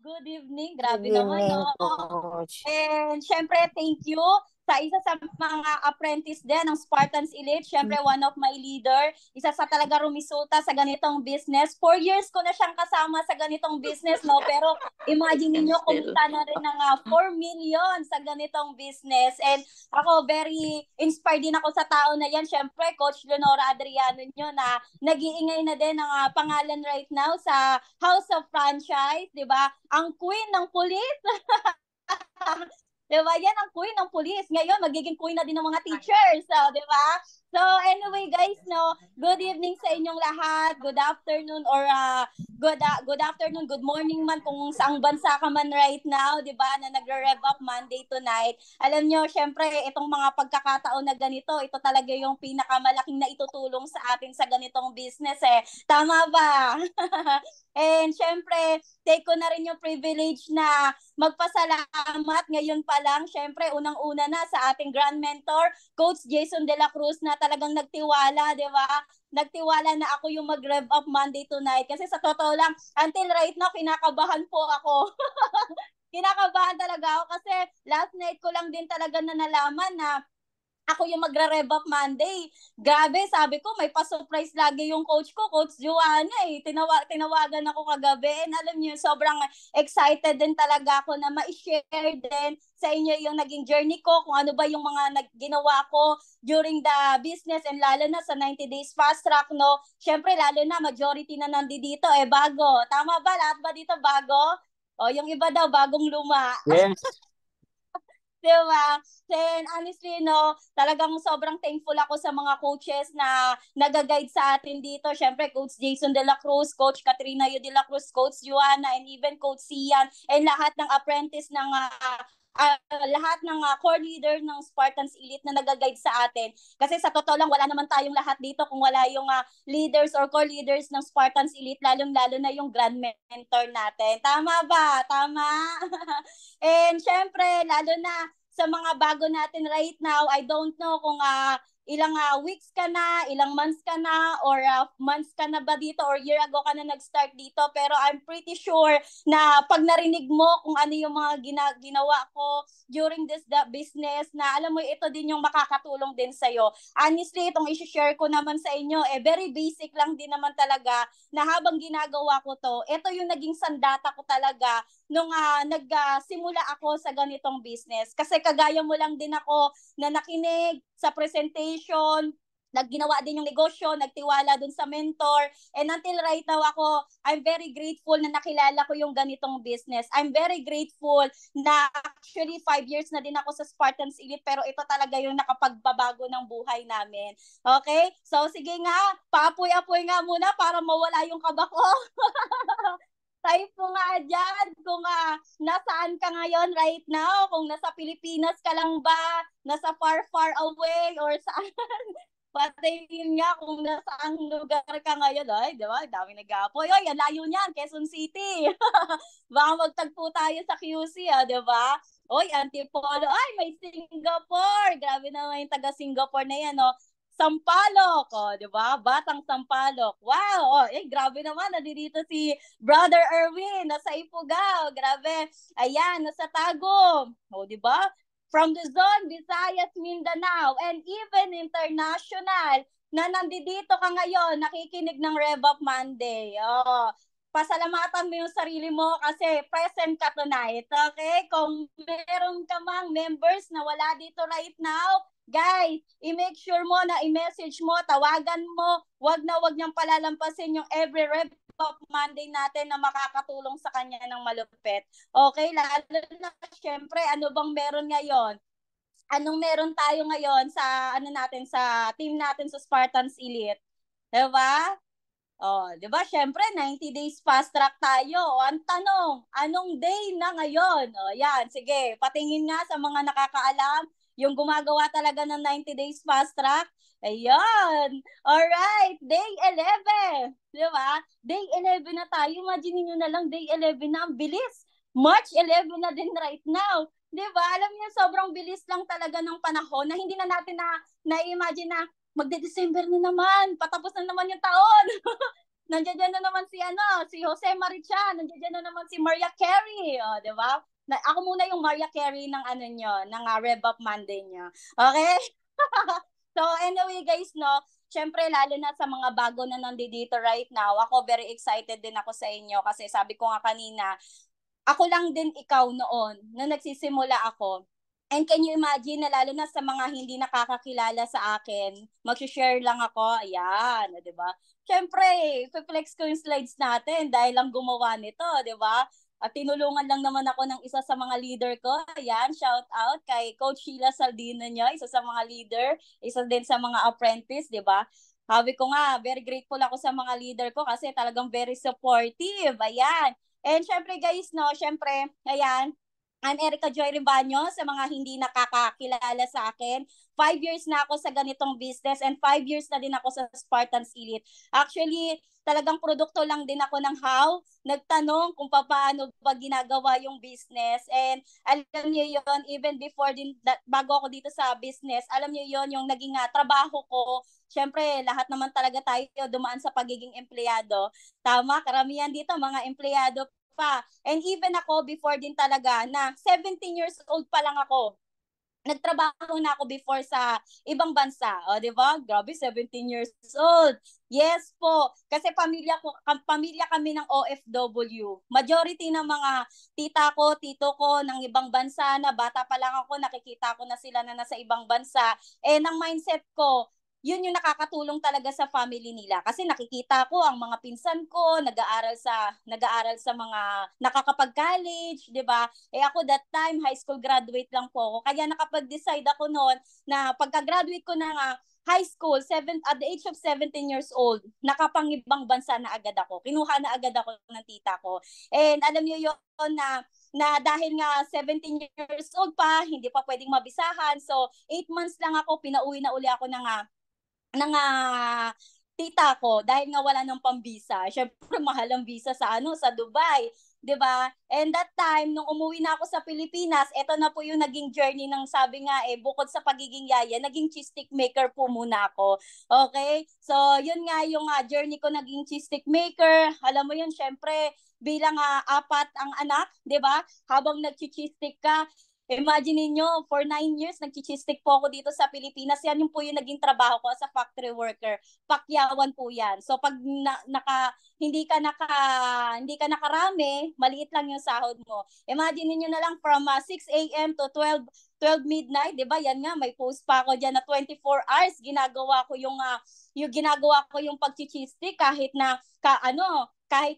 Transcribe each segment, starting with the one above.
Good evening. Good Grabe naman, evening, no? Coach. And syempre, thank you sa isa sa mga apprentice din ng Spartans Elite. Syempre, one of my leader. Isa sa talaga rumisulta sa ganitong business. 4 years ko na siyang kasama sa ganitong business, no? Pero imagine And niyo still. kumita na rin ng 4 million sa ganitong business. And ako, very inspired din ako sa tao na yan. Syempre, Coach Leonora Adriano nyo na nag-iingay na din ang pangalan right now sa House of Franchise, di ba? Ang queen ng pulis. Diba? Yan ang queen ng police. Ngayon, magiging queen na din ng mga teachers. So, diba? So, anyway, guys, no, good evening sa inyong lahat. Good afternoon or good afternoon, good morning man kung saang bansa ka man right now, diba? Na nagre-rev up Monday to night. Alam nyo, syempre, itong mga pagkakataon na ganito, ito talaga yung pinakamalaking na itutulong sa atin sa ganitong business eh. Tama ba? And syempre, take ko na rin yung privilege na magpasalamat ngayon pa lang. Syempre, unang-una na sa ating grand mentor, Coach Jason De La Cruz na talagang nagtiwala, di ba? Nagtiwala na ako yung mag-rev up Monday tonight. Kasi sa totoo lang, until right now, kinakabahan po ako. Kinakabahan talaga ako kasi last night ko lang din talaga na nalaman na ako yung magre-rev up Monday. Grabe, sabi ko, may pa-surprise lagi yung coach ko, Coach Joanna eh. Tinawagan ako kagabi and alam niyo, sobrang excited din talaga ako na ma-share din sa inyo yung naging journey ko, kung ano ba yung mga ginawa ko during the business and lalo na sa 90 days fast track, no? Siyempre, lalo na, majority na nandito eh, bago. Tama ba? Lahat ba dito bago? O, yung iba daw, bagong luma. Yes. Diba? Then, honestly, no, talagang sobrang thankful ako sa mga coaches na nag-guide sa atin dito. Siyempre, Coach Jason De La Cruz, Coach Katrina Yu De La Cruz, Coach Joanna, and even Coach Sian, and lahat ng apprentice ng lahat ng core leader ng Spartans Elite na nag-guide sa atin. Kasi sa totoo lang, wala naman tayong lahat dito kung wala yung leaders or core leaders ng Spartans Elite, lalong-lalo na yung grand mentor natin. Tama ba? Tama? And syempre, lalo na sa mga bago natin right now, I don't know kung ilang weeks ka na, ilang months ka na, or months ka na ba dito, or year ago ka na nag-start dito. Pero I'm pretty sure na pag narinig mo kung ano yung mga ginawa ko during this business, na alam mo, ito din yung makakatulong din sa'yo. Honestly, itong isi-share ko naman sa inyo, very basic lang din naman talaga na habang ginagawa ko to, ito yung naging sandata ko talaga nung nagsimula ako sa ganitong business. Kasi kagaya mo lang din ako na nakinig sa presentation, nagginawa din yung negosyo, nagtiwala dun sa mentor, and until right now ako, I'm very grateful na nakilala ko yung ganitong business. I'm very grateful na actually 5 years na din ako sa Spartans Elite, pero ito talaga yung nakapagbabago ng buhay namin. Okay? So sige nga, paapoy-apoy nga muna para mawala yung kaba ko. Type mo nga dyan kung nasaan ka ngayon right now, kung nasa Pilipinas ka lang ba, nasa far, far away, or saan. Patayin nga kung nasaang lugar ka ngayon. Ay, di ba? Dami nag-aapoy. Oy, ang layo niyan, Quezon City. Baka magtagpo tayo sa QC, di ba? Oy, Antipolo. Ay, may Singapore. Grabe naman yung taga-Singapore na yan, no? Sampalok, di ba? Batang Sampalok. Wow, grabe naman, nandito si Brother Erwin, nasa Ifugao, grabe. Ayan, nasa Tagum. Di ba? From Luzon, Visayas, Mindanao, and even international, na nandito ka ngayon, nakikinig ng Rev Up Monday. Pasalamatan mo yung sarili mo kasi present ka tonight. Okay? Kung meron ka mang members na wala dito right now, guys, i-make sure mo na i-message mo, tawagan mo, wag niyang palalampasin yung every Rev Up Monday natin na makakatulong sa kanya ng malupit. Okay, lalo na syempre, ano bang meron ngayon? Anong meron tayo ngayon sa natin, sa team natin sa Spartans Elite? 'Di ba? Oh, 'di ba? Syempre 90 days fast track tayo. Ang tanong, anong day na ngayon? Oh, yan, sige, patingin nga sa mga nakakaalam, yung gumagawa talaga ng 90 days fast track. Ayun. Alright, day 11. 'Di ba? Day 11 na tayo. Imagine niyo na lang, day 11 na, ang bilis. March 11 na din right now. 'Di ba? Alam niyo, sobrang bilis lang talaga ng panahon na hindi na natin na imagine na magde-December na naman, patapos na naman yung taon. nandiyan na naman si Jose Maricha, nandiyan na naman si Mariah Carey, di ba? Ako muna yung Mariah Carey ng ng Rev Up Monday nyo. Okay? So anyway guys, no, syempre lalo na sa mga bago na nandito right now, ako very excited din ako sa inyo kasi sabi ko nga kanina, ako lang din ikaw noon na nagsisimula ako. And can you imagine na lalo na sa mga hindi nakakakilala sa akin, mag-share lang ako, ayan, di ba? Siyempre, flex ko yung slides natin dahil lang gumawa nito, di ba? At tinulungan lang naman ako ng isa sa mga leader ko. Ayan, shout out kay Coach Sheila Saldina niya, isa sa mga leader, isa din sa mga apprentice, di ba? Sabi ko nga, very grateful ako sa mga leader ko kasi talagang very supportive. Ayan. And syempre guys, no, syempre, ayan, I'm Erica Joy Ribaño sa mga hindi nakakakilala sa akin. 5 years na ako sa ganitong business and 5 years na din ako sa Spartans Elite. Actually, talagang produkto lang din ako ng how, nagtanong kung paano ba ginagawa yung business. And alam niyo yon, even before din, bago ako dito sa business, alam niyo yon yung naging trabaho ko. Siyempre, lahat naman talaga tayo dumaan sa pagiging empleyado. Tama, karamihan dito mga empleyado pa. And even ako before din talaga na 17 years old pa lang ako. Nagtrabaho na ako before sa ibang bansa. O, di ba? Grabe, 17 years old. Yes po. Kasi pamilya kami ng OFW. Majority ng mga tita ko, tito ko ng ibang bansa na bata pa lang ako, nakikita ko na sila na nasa ibang bansa. Eh, ang mindset ko, yun yung nakakatulong talaga sa family nila kasi nakikita ko ang mga pinsan ko nag-aaral sa mga nakakapag-college, 'di ba? Eh ako that time high school graduate lang po ako. Kaya nakapag-decide ako noon na pagka-graduate ko ng high school, at the age of 17 years old, nakapangibang bansa na agad ako. Kinuha na agad ako ng tita ko. And alam niyo yun na dahil nga 17 years old pa, hindi pa pwedeng mabisahan. So, 8 months lang ako, pinauwi na uli ako ng tita ko dahil nga wala nang pambisa. Syempre mahal ang visa sa Dubai, 'di ba? And that time nung umuwi na ako sa Pilipinas, eto na po yung naging journey ng sabi nga bukod sa pagiging yaya, naging cheese stick maker po muna ako. Okay? So, yun nga yung journey ko naging cheese stick maker. Alam mo yun, syempre bilang apat ang anak, 'di ba? Habang nag-cheese stick ka, imagine niyo, for 9 years, nag-cheese-stick po ako dito sa Pilipinas. Yan yung po yung naging trabaho ko sa factory worker. Pakyawan po yan. So, pag hindi ka nakarami, maliit lang yung sahod mo. Imagine niyo na lang from 6 a.m. to 12 midnight, 'di ba? Yan nga, may post pa ako diyan na 24 hours ginagawa ko yung pag-cheese-stick kahit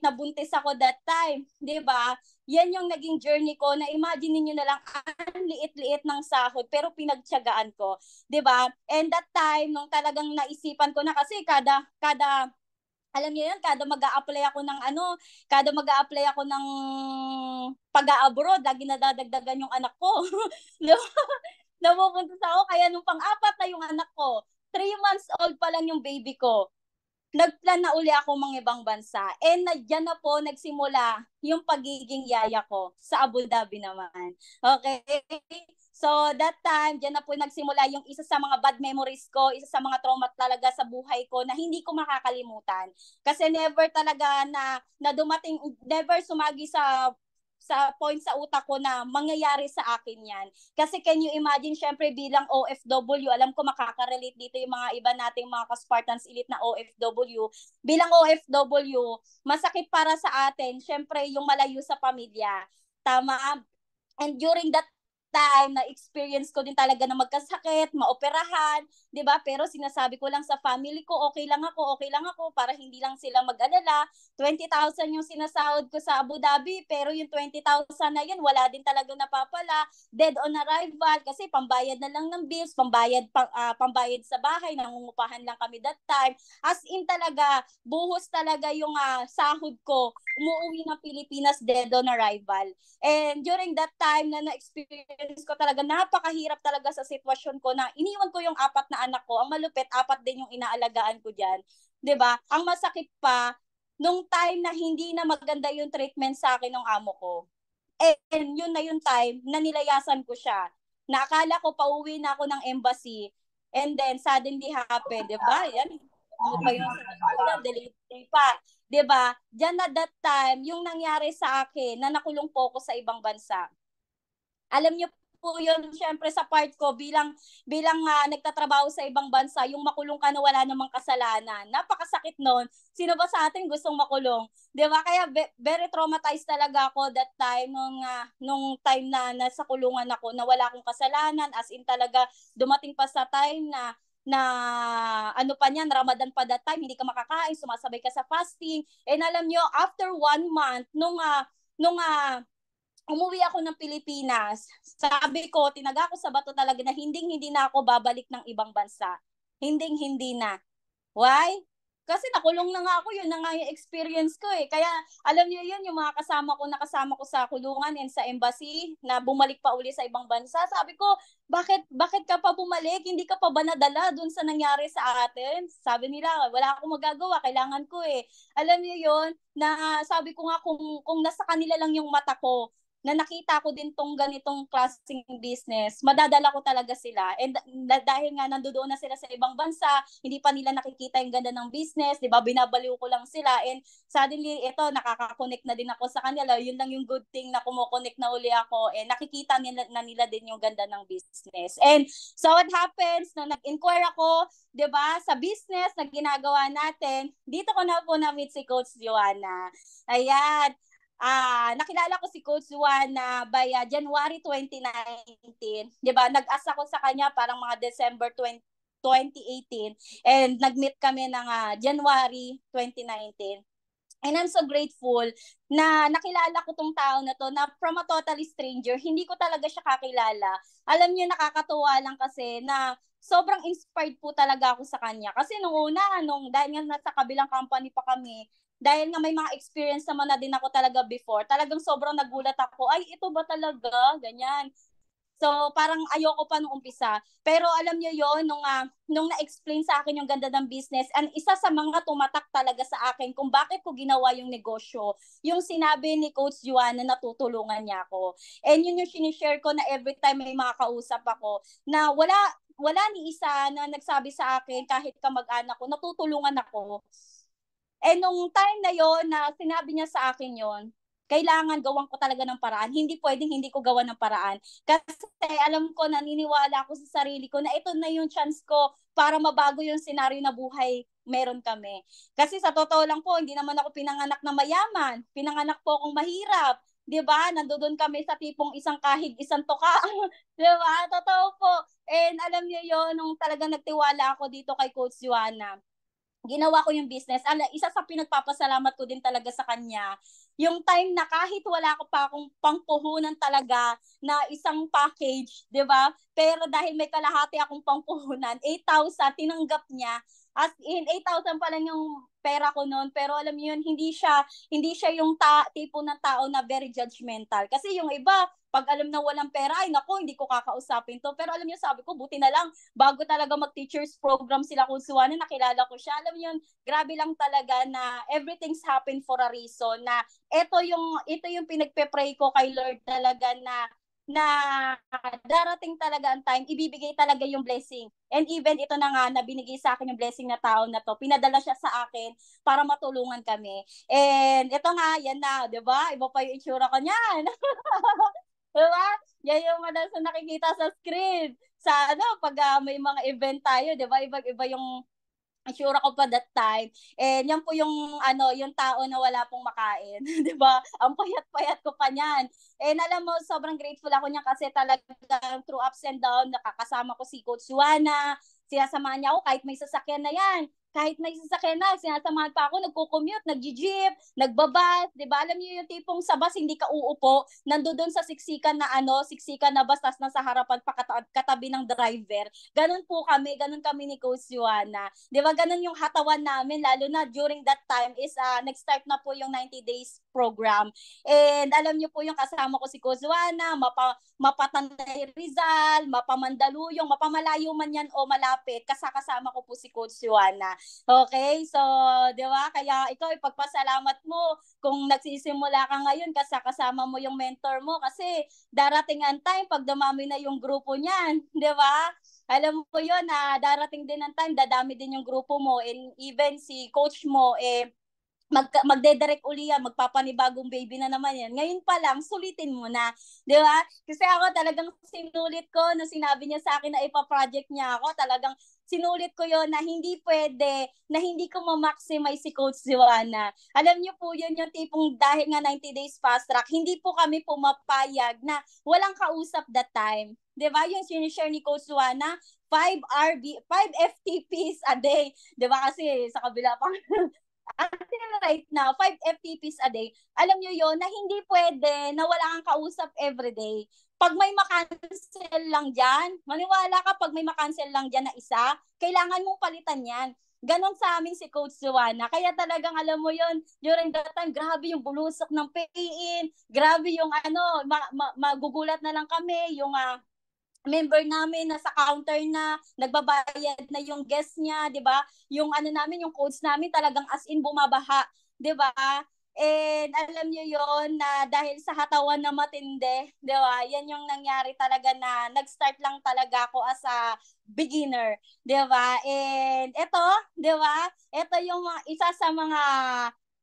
na buntis ako that time, 'di ba? Yan yung naging journey ko na imagine niyo na lang ang liit-liit ng sahod pero pinagtiyagaan ko, 'di ba? And that time nung talagang naisipan ko na kasi kada alam niyo yan, kada mag-a-apply ako ng pag-a-abroad, lagi nadadagdagan yung anak ko. Napupunta ako kaya nung pang-apat na yung anak ko, 3 months old pa lang yung baby ko, nagplan na uli ako mga ibang bansa. And dyan na po nagsimula yung pagiging yaya ko sa Abu Dhabi naman. Okay? So, that time, dyan na po nagsimula yung isa sa mga bad memories ko, isa sa mga trauma talaga sa buhay ko na hindi ko makakalimutan. Kasi never talaga never sumagi sa point sa utak ko na mangyayari sa akin yan. Kasi can you imagine, syempre bilang OFW, alam ko makaka-relate dito yung mga iba nating mga ka-Spartans Elite na OFW. Bilang OFW, masakit para sa atin, syempre yung malayo sa pamilya. Tama? And during that time na experience ko din talaga na magkasakit, maoperahan, 'di ba? Pero sinasabi ko lang sa family ko, okay lang ako para hindi lang sila mag-alala. 20,000 yung sinasahod ko sa Abu Dhabi, pero yung 20,000 na yun wala din talaga napapala. Dead on arrival kasi pambayad na lang ng bills, pambayad sa bahay, nangungupahan lang kami that time. As in talaga, buhos talaga yung sahod ko. Umuwi ng Pilipinas dead on arrival. And during that time na na-experience ko talaga, napakahirap talaga sa sitwasyon ko na iniwan ko yung 4 na anak ko. Ang malupit, 4 din yung inaalagaan ko dyan. 'Di ba? Ang masakit pa, nung time na hindi na maganda yung treatment sa akin ng amo ko. And yun na yung time na nilayasan ko siya. Nakala ko pauwi na ako ng embassy. And then suddenly happened, 'di ba? Yan. ano pa yung delivery pa. 'Di ba? Diyan na that time, yung nangyari sa akin na nakulong po ako sa ibang bansa. Alam niyo po yun, syempre sa part ko bilang nagtatrabaho sa ibang bansa, yung makulong ka na wala namang kasalanan. Napakasakit noon. Sino ba sa atin gustong makulong? 'Di ba? Kaya very traumatized talaga ako that time nung time na nasa kulungan ako na wala akong kasalanan, as in talaga dumating pa sa time na ano pa niyan, Ramadan pa that time, hindi ka makakain, sumasabay ka sa fasting. And alam nyo, after 1 month, umuwi ako ng Pilipinas, sabi ko, tinaga ko sa bato talaga na hindi na ako babalik ng ibang bansa. Hindi na. Why? Kasi nakulong na nga ako, yun na nga yung experience ko eh. Kaya alam niyo yun, yung mga nakasama ko sa kulungan and sa embassy, na bumalik pa uli sa ibang bansa. Sabi ko, bakit ka pa bumalik? Hindi ka pa ba nadala dun sa nangyari sa atin? Sabi nila, wala akong magagawa, kailangan ko eh. Alam niyo yun, na sabi ko nga kung nasa kanila lang yung mata ko, na nakita ko din tong ganitong klaseng business, madadala ko talaga sila. And dahil nga nandoon na sila sa ibang bansa, hindi pa nila nakikita yung ganda ng business, 'di ba? Binabaliw ko lang sila and suddenly ito nakaka-connect na din ako sa kanila. Yun lang yung good thing na kumo-connect na uli ako and nakikita nila din yung ganda ng business. And so what happens na nag-inquire ako, 'di ba, sa business na ginagawa natin, dito ko na po na-meet si Coach Joanna. Ayan. Nakilala ko si Coach Juana by January 2019. 'Di ba? Nag-asa ko sa kanya parang mga December 2018 and nag-meet kami ng January 2019. And I'm so grateful na nakilala ko tong tao na to na from a totally stranger, hindi ko talaga siya kakilala. Alam niyo, nakakatuwa lang kasi na sobrang inspired po talaga ako sa kanya. Kasi nung una, dahil nga nasa kabilang company pa kami, dahil nga may mga experience naman na din ako talaga before, talagang sobrang nagulat ako, ay ito ba talaga? Ganyan. So, parang ayoko pa nung umpisa. Pero alam niyo yon nung na-explain sa akin yung ganda ng business, and isa sa mga tumatak talaga sa akin kung bakit ko ginawa yung negosyo, yung sinabi ni Coach Juana na tutulungan niya ako. And yun yung sinishare ko na every time may mga kausap ako, na wala ni isa na nagsabi sa akin kahit kamag-anak ko, natutulungan ako. Eh, nung time na yon na sinabi niya sa akin yon, kailangan gawan ko talaga ng paraan. Hindi pwedeng hindi ko gawa ng paraan. Kasi alam ko, naniniwala ako sa sarili ko na ito na yung chance ko para mabago yung senaryo na buhay meron kami. Kasi sa totoo lang po, hindi naman ako pinanganak na mayaman. Pinanganak po akong mahirap. 'Di ba? Nandoon kami sa tipong isang kahig, isang tuka. 'Di ba? Totoo po. And alam niyo yon, nung talagang nagtiwala ako dito kay Coach Joanna, ginawa ko yung business. Isa sa pinagpapasalamat ko din talaga sa kanya, yung time na kahit wala ko pa akong pangpuhunan talaga na isang package, 'di ba? Pero dahil may kalahati akong pangpuhunan, 8,000 tinanggap niya. As in 8,000 pa lang yung pera ko noon, pero alam niyo yun, hindi siya yung tipo ng tao na very judgmental. Kasi yung iba, pag alam na walang pera, ay nako, hindi ko kakausapin to. Pero alam niyo, sabi ko, buti na lang bago talaga mag-teachers program sila kung Suwana, nakilala ko siya. Alam niyo, grabe lang talaga na everything's happen for a reason, na ito yung pinagpe-pray ko kay Lord talaga na darating talaga ang time, ibibigay talaga yung blessing. And even ito na nga, na binigay sa akin yung blessing na tao na to, pinadala siya sa akin para matulungan kami. And ito nga, yan na, di ba? Iba pa yung itsura ko niyan. Diba? Yan yung madalas na nakikita sa screen. Sa pag may mga event tayo, di ba? Iba yung itsura ko pa that time. And yan po yung tao na wala pong makain. Di ba? Ang payat-payat ko pa niyan. And alam mo, sobrang grateful ako niya kasi talagang through ups and downs, nakakasama ko si Coach Juana, sinasamahan niya ako kahit may sasakyan na yan. Kahit may sasakyan na, sinasamahan pa ako, nagko-commute, nag-jeep, nagbabas, di ba? Alam niyo yung tipong sa bus, hindi ka uupo, nandoon sa siksikan na bus, tas nasa harapan pa katabi ng driver. Ganun kami ni Coach Juana. Di ba, ganun yung hatawan namin, lalo na during that time is nag-start na po yung 90 days program. And alam niyo po yung kasama ko si Kozwana, Mapatanay Rizal, Mapamandaluyong, mapamalayo man yan o malapit, kasama ko po si Coach Juana. Okay? So, di ba? Kaya ikaw, ipagpasalamat mo kung nagsisimula ka ngayon kasama mo yung mentor mo kasi darating ang time pag dumami na yung grupo niyan, di ba? Alam mo yun na darating din ang time, dadami din yung grupo mo and even si coach mo, magdedirect uli yan, magpapanibagong baby na naman yan. Ngayon pa lang, sulitin mo na. Di ba? Kasi ako talagang sinulit ko na sinabi niya sa akin na ipa-project niya ako. Talagang sinulit ko yon na hindi pwede, na hindi ko ma-maximize si Coach Juana. Alam niyo po yun yung tipong dahil nga 90 days fast track, hindi po kami pumapayag na walang kausap that time. Di ba? Yung sinishare ni Coach Juana, 5 FTPs a day. Di ba? Kasi sa kabila pang until right now, 5 FTPs a day, alam nyo yon na hindi pwede na wala kang kausap everyday. Pag may makancel lang dyan, maniwala ka pag may makancel lang dyan na isa, kailangan mong palitan yan. Ganon sa amin si Coach Juana. Kaya talagang alam mo yon during that time, grabe yung bulusok ng pay-in, grabe yung magugulat na lang kami, yung member namin nasa counter na, nagbabayad na yung guest niya, 'di ba? Yung namin, yung codes namin talagang as in bumabaha, 'di ba? And alam niyo yon na dahil sa hatawan na matindi, 'di ba? Yan yung nangyari talaga na nag-start lang talaga ako as a beginner, 'di ba? And ito, 'di ba? Ito yung isa sa mga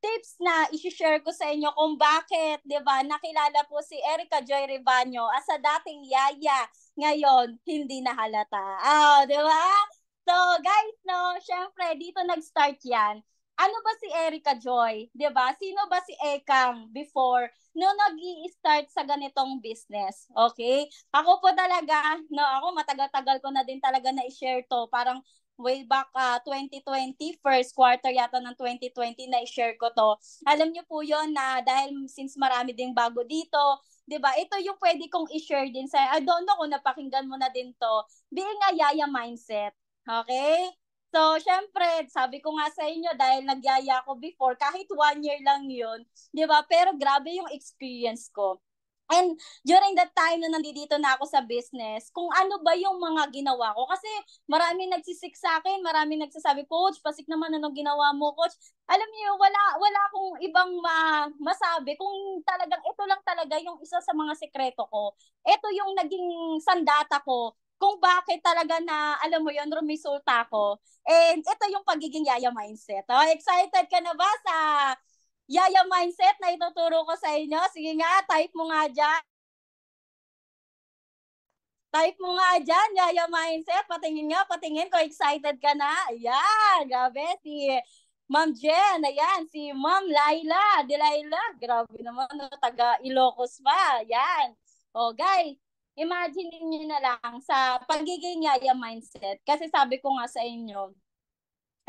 tips na i-share ko sa inyo kung bakit, 'di ba? Nakilala po si Erica Joy Rebaño as a dating yaya, ngayon hindi na halata. Ah, 'di ba? So, guys, no, syempre dito nag-start 'yan. Ano ba si Erica Joy, 'di ba? Sino ba si Ekang before no nag-i-start sa ganitong business? Okay? Ako po talaga, no, ako matagal-tagal ko na din talaga na i-share 'to. Parang way back 2020, first quarter yata ng 2020 na i-share ko to. Alam niyo po yon na dahil since marami ding bago dito, 'di ba? Ito yung pwede kong i-share din sa, I don't know kung napakinggan mo na din to. Being a yaya mindset. Okay? So, syempre, sabi ko nga sa inyo, dahil nagyaya ako before, kahit 1 year lang yun, 'di ba? Pero grabe yung experience ko. And during that time na nandito na ako sa business, kung ano ba yung mga ginawa ko. Kasi maraming nagsisik sa akin, maraming nagsasabi, Coach, pasik naman anong ginawa mo, Coach. Alam niyo, wala akong ibang masabi. Kung talagang ito lang talaga yung isa sa mga sekreto ko. Ito yung naging sandata ko kung bakit talaga na, alam mo yun, rumisulta ko. And ito yung pagiging yaya mindset. Oh, excited ka na ba sa yaya mindset na ituturo ko sa inyo? Sige nga, type mo nga dyan. Type mo nga dyan, yaya mindset. Patingin nga, patingin ko, excited ka na. Ayan, grabe. Si Ma'am Jen, ayan. Si Ma'am Laila, Delilah. Grabe naman, no, taga Ilocos pa. Ayan. O, guys, imagine niyo na lang sa pagiging yaya mindset. Kasi sabi ko nga sa inyo,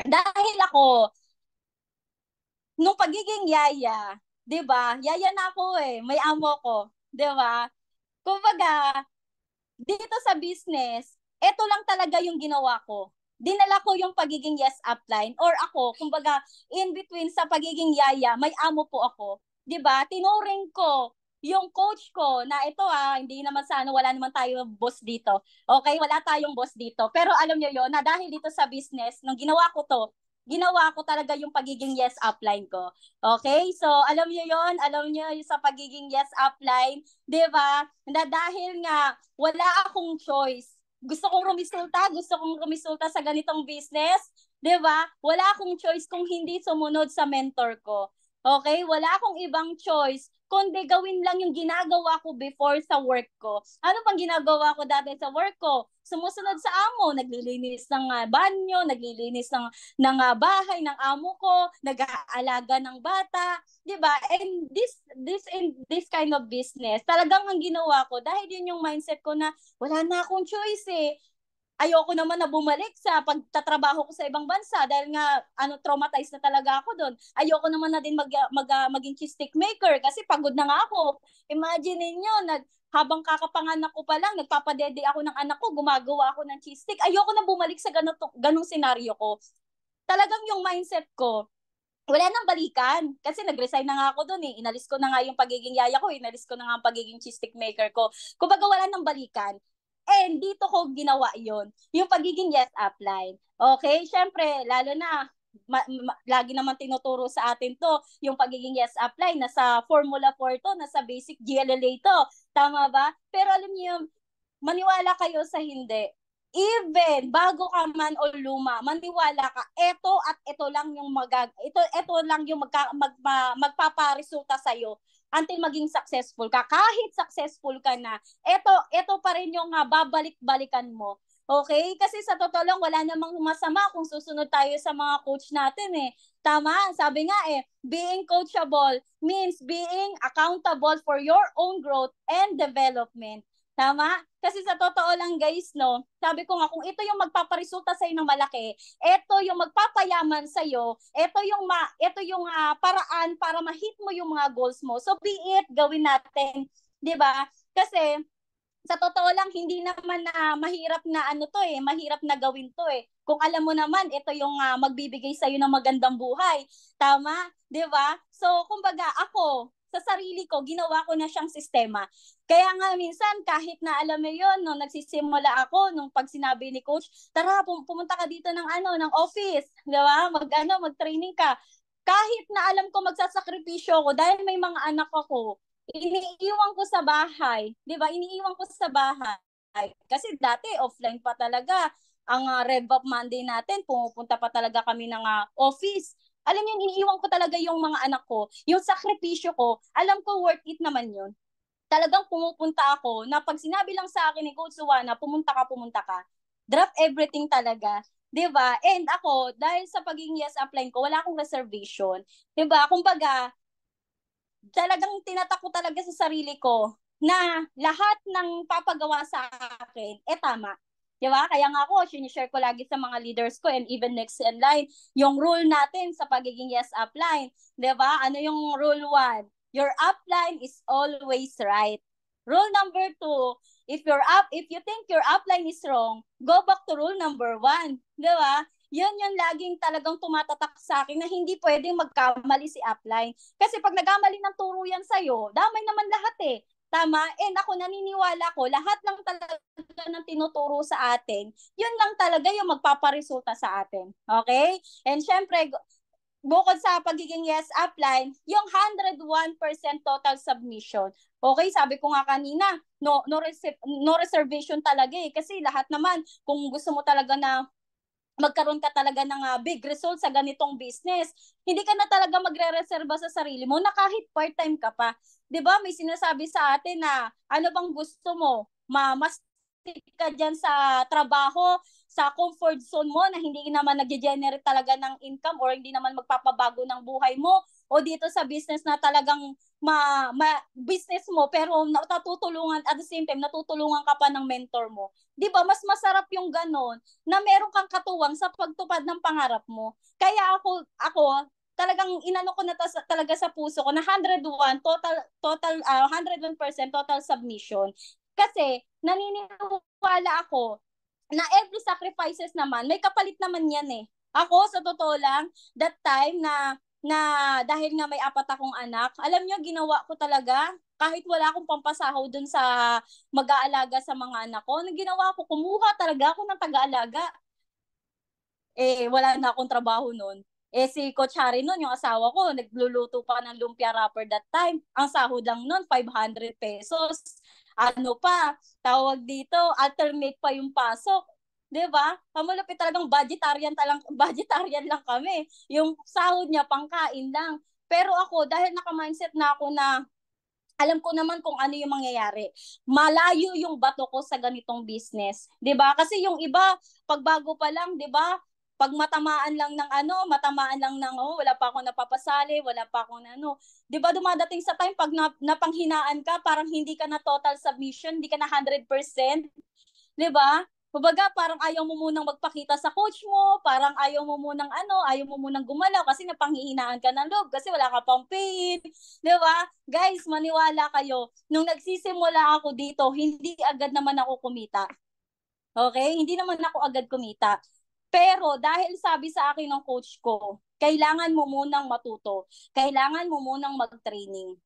dahil ako, nung pagiging yaya, 'di ba? Yaya na ako may amo ko, 'di ba? Kumbaga, dito sa business, ito lang talaga yung ginawa ko. Dinala ko yung pagiging yes upline or ako, kumbaga, in between sa pagiging yaya, may amo po ako. 'Di ba? Tinuring ko yung coach ko na ito hindi naman wala naman tayo boss dito. Okay, wala tayong boss dito. Pero alam niyo yon na dahil dito sa business, nung ginawa ko talaga yung pagiging yes upline ko. Okay? So, alam niyo yon sa pagiging yes upline, 'di ba? Na dahil nga wala akong choice. Gusto kong rumisulta sa ganitong business, 'di ba? Wala akong choice kung hindi sumunod sa mentor ko. Okay? Wala akong ibang choice kundi gawin lang yung ginagawa ko before sa work ko. Ano pang ginagawa ko dati sa work ko? Sumusunod sa amo, naglilinis ng banyo, naglilinis ng bahay ng amo ko, nag-aalaga ng bata, 'di ba? And this kind of business, talagang ang ginawa ko dahil yun yung mindset ko na wala na akong choice ayoko naman na bumalik sa pagtatrabaho ko sa ibang bansa dahil nga traumatized na talaga ako doon. Ayoko naman na din maging cheese stick maker kasi pagod na nga ako. Imagine niyo habang kakapanganak ko pa lang, nagpapadede ako ng anak ko, gumagawa ako ng cheese stick. Ayoko na bumalik sa ganung senaryo ko. Talagang yung mindset ko, wala nang balikan. Kasi nag-resign na nga ako doon eh. Inalis ko na nga yung pagiging yaya ko, inalis ko na nga ang pagiging cheese stick maker ko. Kumbaga wala nang balikan. And dito ko ginawa yon, yung pagiging yes upline. Okay? Syempre, lalo na, lagi naman tinuturo sa atin to, yung pagiging yes upline, nasa Formula 4 to, nasa basic GLLA to. Tama ba? Pero alam niyo, maniwala kayo sa hindi, even bago ka man o luma, maniwala ka, ito lang yung ito lang yung magpaparesulta sa iyo until maging successful ka. Kahit successful ka na, ito pa rin yung babalik-balikan mo. Okay? Kasi sa totoo lang, wala namang masama kung susunod tayo sa mga coach natin eh. Tama, sabi nga eh, being coachable means being accountable for your own growth and development. Tama? Kasi sa totoo lang guys, no, sabi ko nga, kung ito yung magpaparesulta sa'yo ng malaki, ito yung magpapayaman sa'yo, ito yung paraan para ma-hit mo yung mga goals mo. So be it, gawin natin. 'Di ba? Kasi sa totoo lang, hindi naman na mahirap na mahirap na gawin to eh. Kung alam mo naman, ito yung magbibigay sa'yo ng magandang buhay. Tama? 'Di ba? So, kumbaga, ako, sa sarili ko, ginawa ko na siyang sistema. Kaya nga minsan, kahit na alam mo yun, no, nagsisimula ako, nung pag sinabi ni coach, tara, pumunta ka dito ng office. 'Di ba? Mag-training ka. Kahit na alam ko magsasakripisyo ako dahil may mga anak ako, iniiwan ko sa bahay. 'Di ba? Iniiwan ko sa bahay. Kasi dati offline pa talaga ang Rev Up Monday natin, pumupunta pa talaga kami ng office. Alam niyo, iniiwan ko talaga yung mga anak ko, yung sakripisyo ko, alam ko worth it naman yun. Talagang pumupunta ako na pag sinabi lang sa akin ni Coach Suwana, pumunta ka. Drop everything talaga. 'Di ba? And ako, dahil sa pagiging yes upline ko, wala akong reservation. 'Di ba? Kumbaga, talagang tinatak ko talaga sa sarili ko na lahat ng papagawa sa akin, tama. Di ba? Kaya nga ako, sinishare ko lagi sa mga leaders ko and even next in line, yung rule natin sa pagiging yes upline. Di ba? Ano yung rule 1? Your upline is always right. Rule number 2, if you think your upline is wrong, go back to rule number 1. Di ba? Yun yung laging talagang tumatatak sa akin na hindi pwedeng magkamali si upline. Kasi pag nagkamali ng turo yan sa'yo, damay naman lahat eh. Tama? And ako naniniwala ko, lahat lang talaga ng tinuturo sa atin, yun lang talaga yung magpaparesulta sa atin. Okay? And syempre, bukod sa pagiging yes upline, yung 101% total submission. Okay, sabi ko nga kanina, no reservation talaga eh. Kasi lahat naman, kung gusto mo talaga na magkaroon ka talaga ng big result sa ganitong business, hindi ka na talaga magre-reserva sa sarili mo na kahit part-time ka pa. 'Di ba? May sinasabi sa atin na ano bang gusto mo? Mas ka diyan sa trabaho, sa comfort zone mo na hindi naman nag-generate talaga ng income or hindi naman magpapabago ng buhay mo, o dito sa business na talagang business mo pero natutulungan at the same time natutulungan ka pa ng mentor mo. 'Di ba? Mas masarap yung ganon na meron kang katuwang sa pagtupad ng pangarap mo. Kaya ako talagang inano ko na talaga sa puso ko na 101 101% total submission. Kasi naniniwala ako na every sacrifices naman, may kapalit naman yan eh. Ako, sa totoo lang, that time na dahil nga may 4 akong anak, alam nyo, ginawa ko talaga, kahit wala akong pampasahaw dun sa mag-aalaga sa mga anak ko, ginawa ko, kumuha talaga ako ng taga-alaga. Wala na akong trabaho nun. Si Coach Harry nun, yung asawa ko, nagluluto pa ng lumpia wrapper that time. Ang sahod lang nun, 500 pesos. Ano pa, tawag dito, alternate pa yung pasok. 'Di ba? Pamalapit talagang budgetarian lang kami. Yung sahod niya pangkain lang. Pero ako, dahil naka-mindset na ako na alam ko naman kung ano yung mangyayari. Malayo yung bato ko sa ganitong business. 'Di ba? Kasi yung iba, pagbago pa lang, 'di ba? Pag matamaan lang ng wala pa akong napapasali, wala pa akong 'di ba dumadating sa time pag napanghinaan ka, parang hindi ka na total submission, hindi ka na 100%, 'di ba? Kumbaga, parang ayaw mo munang magpakita sa coach mo, parang ayaw mo munang gumalaw kasi napanghihinaan ka ng loob kasi wala ka pang paid. 'Di ba? Guys, maniwala kayo, nung nagsisimula ako dito, hindi agad naman ako kumita. Okay? Hindi naman ako agad kumita. Pero dahil sabi sa akin ng coach ko, kailangan mo munang matuto. Kailangan mo munang mag-training.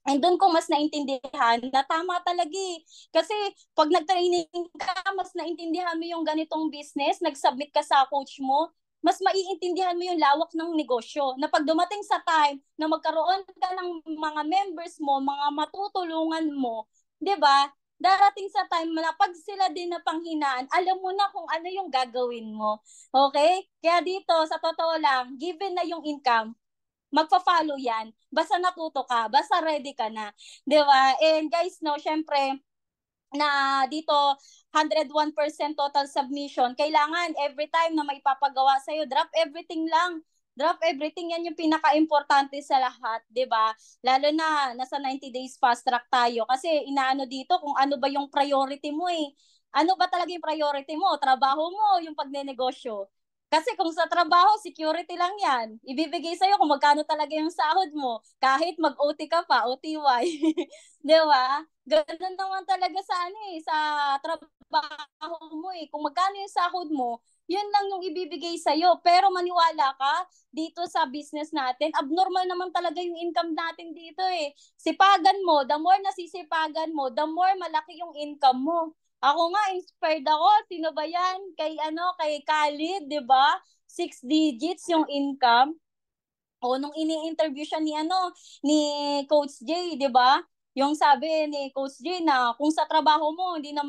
And doon ko mas naintindihan na tama talaga eh. Kasi pag nag-training ka, mas naintindihan mo yung ganitong business, nag-submit ka sa coach mo, mas maiintindihan mo yung lawak ng negosyo. Na pag dumating sa time na magkaroon ka ng mga members mo, mga matutulungan mo, 'di ba? Darating sa time na pag sila din na panghinaan, alam mo na kung ano yung gagawin mo. Okay? Kaya dito, sa totoo lang, given na yung income, magfa-follow yan. Basta natuto ka, basta ready ka na. 'Di ba? And guys, no, syempre, na dito 101% total submission. Kailangan every time na may papagawa sa'yo, drop everything lang. Drop everything, yan yung pinaka-importante sa lahat, 'di ba? Lalo na nasa 90 days fast track tayo kasi inaano dito kung ano ba yung priority mo eh. Ano ba talaga yung priority mo? Trabaho mo, yung pagnenegosyo. Kasi kung sa trabaho, security lang yan. Ibibigay sa'yo kung magkano talaga yung sahod mo. Kahit mag-OT ka pa, OTY. Di ba? Ganun naman talaga sa ano eh, sa trabaho mo eh. Kung magkano yung sahod mo, yun lang yung ibibigay sa'yo. Pero maniwala ka, dito sa business natin, abnormal naman talaga yung income natin dito eh. Sipagan mo, the more nasisipagan mo, the more malaki yung income mo. Ako nga, inspired ako. Sino ba yan? Kay Khalid, di ba? 6 digits yung income. O, nung ini-interview siya ni Coach J, di ba? Yung sabi ni Coach J na kung sa trabaho mo, hindi na,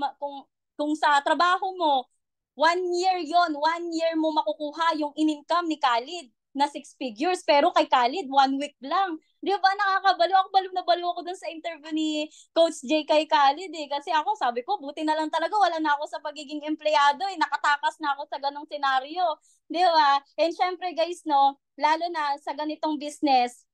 kung sa trabaho mo, 1 year yon, 1 year mo makukuha yung in-income ni Khalid na 6 figures. Pero kay Khalid, 1 week lang. Di ba nakakabalo? Ako balo ako dun sa interview ni Coach J kay Khalid eh. Kasi ako sabi ko, buti na lang talaga wala na ako sa pagiging empleyado eh. Nakatakas na ako sa ganong senaryo. Di ba? And syempre guys, no, lalo na sa ganitong business,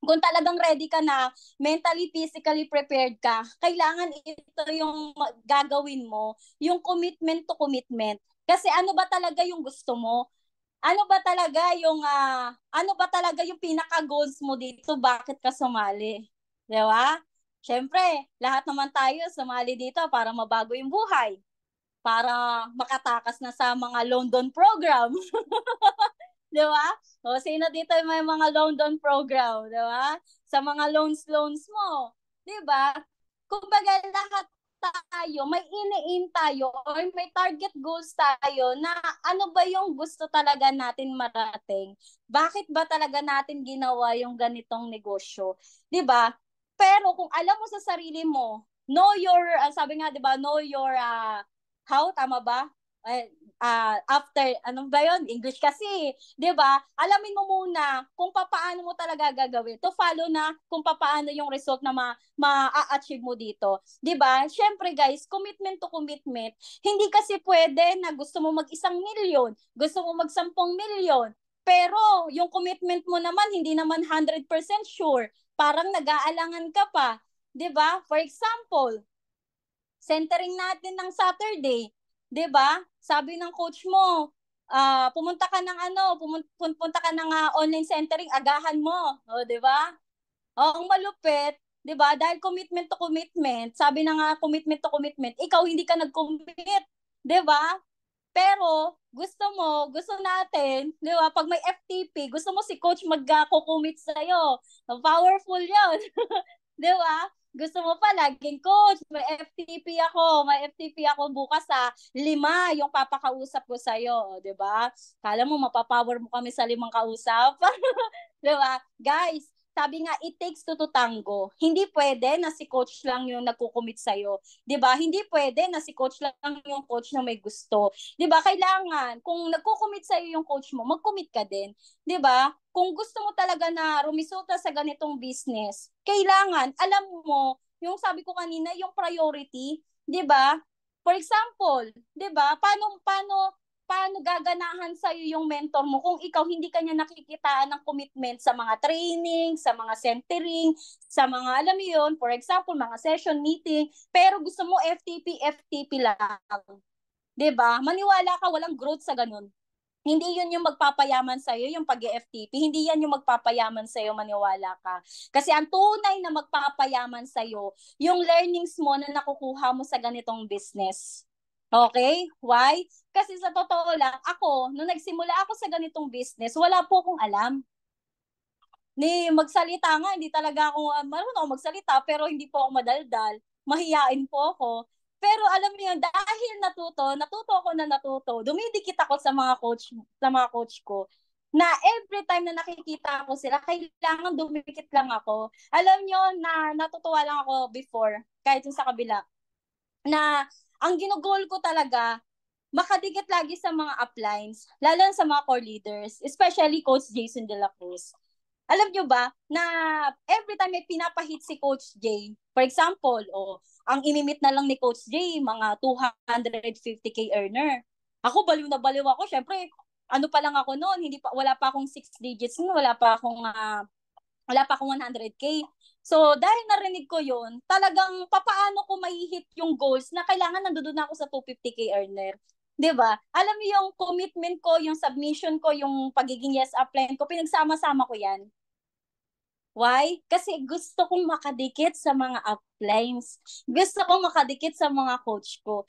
kung talagang ready ka na, mentally, physically prepared ka, kailangan ito yung gagawin mo, yung commitment to commitment. Kasi ano ba talaga yung gusto mo? Ano ba talaga yung pinaka-goals mo dito? Bakit ka sumali? Di ba? Siyempre, lahat naman tayo sumali dito para mabago yung buhay. Para makatakas na sa mga London program. Di ba? O, sino dito may mga London program? Di ba? Sa mga loans mo. Di ba? Kumbaga, lahat tayo, may ini-aim tayo or may target goals tayo na ano ba yung gusto talaga natin marating. Bakit ba talaga natin ginawa yung ganitong negosyo? 'Di ba? Pero kung alam mo sa sarili mo, know your, sabi nga 'di ba, know your how, tama ba? After, ano ba yun? English kasi, di ba? Alamin mo muna kung paano mo talaga gagawin. To follow na kung paano yung result na ma-achieve mo dito. Di ba? Syempre guys, commitment to commitment. Hindi kasi pwede na gusto mo mag 1 milyon, gusto mo mag 10 milyon, pero yung commitment mo naman, hindi naman 100% sure. Parang nag-aalangan ka pa. Di ba? For example, centering natin ng Saturday, 'di ba? Sabi ng coach mo, pumunta ka ng pumunta ka ng online centering, agahan mo, o 'di ba? O, ang malupit, 'di ba? Dahil commitment to commitment, sabi na nga commitment to commitment, ikaw hindi ka nag-commit, 'di ba? Pero gusto natin, 'di ba? Pag may FTP, gusto mo si coach mag-commit sa iyo. Powerful 'yon. 'Di ba? Gusto mo pa laging, coach, may FTP ako bukas sa 5 yung papakausap ko sa iyo, 'di ba? Kala mo mapapower mo kami sa 5 kausap? 'Di ba? Guys, sabi nga, it takes two to tango. Hindi pwede na si coach lang yung nagko-commit sa'yo. 'Di ba? Hindi pwede na si coach lang yung coach na may gusto. 'Di ba? Kailangan, kung nagko-commit sa'yo yung coach mo, mag-commit ka din. 'Di ba? Kung gusto mo talaga na rumisulta sa ganitong business, kailangan, alam mo, yung sabi ko kanina, yung priority, 'di ba? For example, 'di ba? Paano gaganahan sa iyo yung mentor mo kung ikaw hindi kanya nakikitaan ng commitment sa mga training, sa mga centering, sa mga, alam mo yun, for example, mga session meeting, pero gusto mo FTP lang. 'Di ba? Maniwala ka, walang growth sa ganun. Hindi yun yung magpapayaman sa'yo, yung pag-FTP. Hindi yan yung magpapayaman sa'yo, maniwala ka. Kasi ang tunay na magpapayaman sa'yo, yung learnings mo na nakukuha mo sa ganitong business. Okay? Why? Kasi sa totoo lang, ako, nung nagsimula ako sa ganitong business, wala po akong alam. Ni magsalita nga, hindi talaga ako, marunong ako magsalita, pero hindi po ako madaldal. Mahiyain po ako. Pero alam niyo, dahil natuto ako na natuto, dumidikit ako sa mga coach ko, na every time na nakikita ko sila, kailangan dumikit lang ako. Alam niyo, na natutuwa lang ako before, kahit yung sa kabila, na ang ginugol ko talaga, makadikit lagi sa mga uplines, lalo sa mga core leaders, especially Coach Jason De La Cruz. Alam nyo ba na every time may pinapahit si Coach J, for example, ang inimit na lang ni Coach J, mga 250k earner. Ako, baliw na baliw ako. Syempre, ano pa lang ako noon, wala pa akong 6 digits noon, wala pa akong 100k. So, dahil narinig ko yun, talagang papaano ko mai-hit yung goals na kailangan nandoon ako sa 250k earner. 'Di ba? Alam mo yung commitment ko, yung submission ko, yung pagiging yes upline ko, pinagsama-sama ko 'yan. Why? Kasi gusto kong makadikit sa mga uplines. Gusto kong makadikit sa mga coach ko.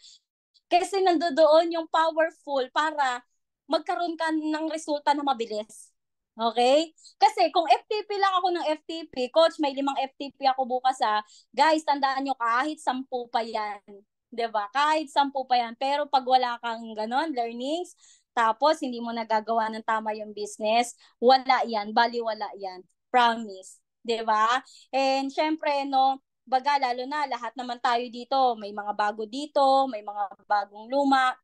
Kasi nandoon yung powerful para magkaroon ka ng resulta na mabilis. Okay? Kasi kung FTP lang ako ng FTP, coach, may 5 FTP ako bukas guys, tandaan nyo, kahit 10 pa yan. 'Di ba? Kahit 10 pa yan. Pero pag wala kang ganon, learnings, tapos hindi mo nagagawa ng tama yung business, wala yan, baliwala yan. Promise. 'Di ba? And syempre, no, baga lalo na lahat naman tayo dito, may mga bago dito, may mga bagong luma,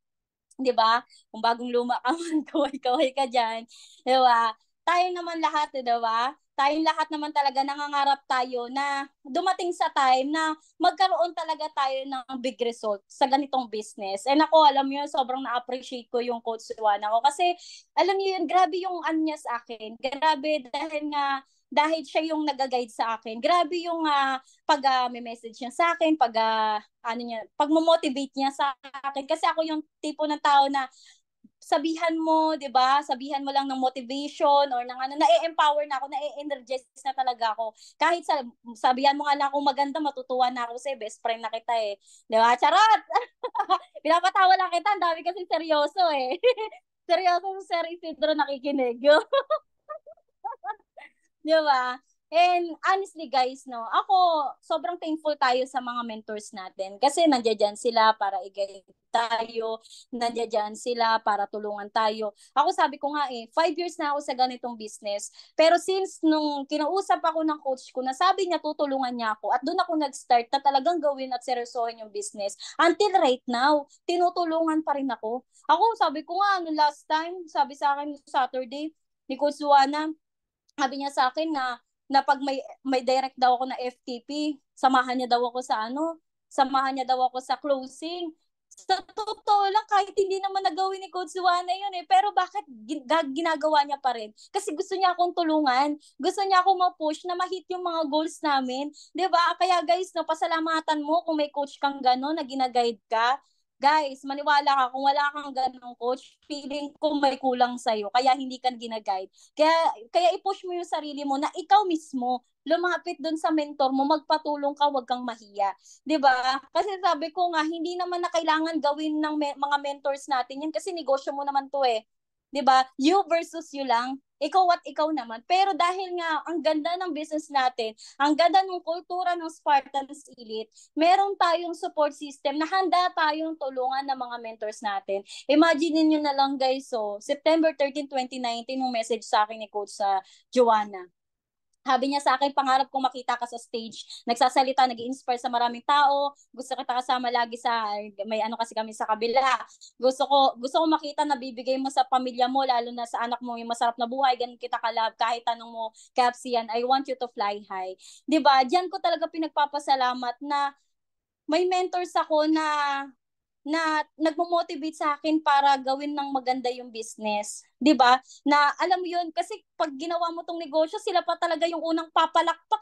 'di ba? Kung bagong luma ka man, kaway-kaway ka diyan, 'di ba? Tayo naman lahat, 'di ba? Tayong lahat naman talaga nangangarap tayo na dumating sa time na magkaroon talaga tayo ng big result sa ganitong business. And ako, alam mo yun, sobrang na-appreciate ko yung Coach Juana ko kasi alam niyo yun, grabe yung niya sa akin. Grabe dahil siya yung nag-guide sa akin. Grabe yung pag may message niya sa akin, pag mo-motivate niya sa akin kasi ako yung tipo ng tao na sabihan mo, 'di ba? Sabihan mo lang ng motivation or ng na-empower na ako, na-energize na talaga ako. Kahit sabihan mo nga lang akong maganda, matutuwa na ako sa best friend na kita eh. 'Di ba? Charot. Pinapatawa lang kita, ang dami kasi seryoso eh. Seryoso si Sir Isidro nakikinig. 'Di ba? And honestly guys, no, ako sobrang thankful tayo sa mga mentors natin kasi nandiyan sila para i-guide tayo, nandiyan sila para tulungan tayo. Ako sabi ko nga 5 years na ako sa ganitong business. Pero since nung kinausap ako ng coach ko, na sabi niya tutulungan niya ako at doon ako nag-start na talagang gawin at seryosohin yung business. Until right now, tinutulungan pa rin ako. Ako sabi ko nga, last time, sabi sa akin Saturday, ni Coach Juana, sabi niya sa akin na pag may direct daw ako na FTP, samahan niya daw ako sa closing. Sa totoo lang, kahit hindi naman nagawin ni Coach Juana yun pero bakit ginagawa niya pa rin? Kasi gusto niya akong tulungan, gusto niya akong ma-push na ma-hit yung mga goals namin. 'Di ba? Kaya guys, no, pasalamatan mo kung may coach kang gano'n na gina-guide ka. Guys, maniwala ka, kung wala kang ganong coach, feeling ko may kulang sa'yo, kaya hindi ka gina-guide. Kaya i-push mo yung sarili mo na ikaw mismo, lumapit doon sa mentor mo, magpatulong ka, wag kang mahiya. 'Di ba? Kasi sabi ko nga, hindi naman na kailangan gawin ng mga mentors natin yan kasi negosyo mo naman 'to 'Di ba? You versus you lang. Ikaw at ikaw naman. Pero dahil nga ang ganda ng business natin, ang ganda ng kultura ng Spartans Elite, meron tayong support system na handa tayong tulungan ng mga mentors natin. Imagine niyo na lang guys, September 13, 2019, yung message sa akin ni Coach sa Joanna. Sabi niya sa akin, pangarap kong makita ka sa stage. Nagsasalita, nag-i-inspire sa maraming tao. Gusto kita kasama lagi may ano kasi kami sa kabila. Gusto ko makita na bibigay mo sa pamilya mo, lalo na sa anak mo, yung masarap na buhay. Ganun kita kalab. Kahit tanong mo, Capsi yan, I want you to fly high. 'Di ba? Diyan ko talaga pinagpapasalamat na may mentors ako na nagmo-motivate sa akin para gawin ng maganda yung business. 'Di ba? Na alam mo 'yun kasi pag ginawa mo tong negosyo, sila pa talaga yung unang papalakpak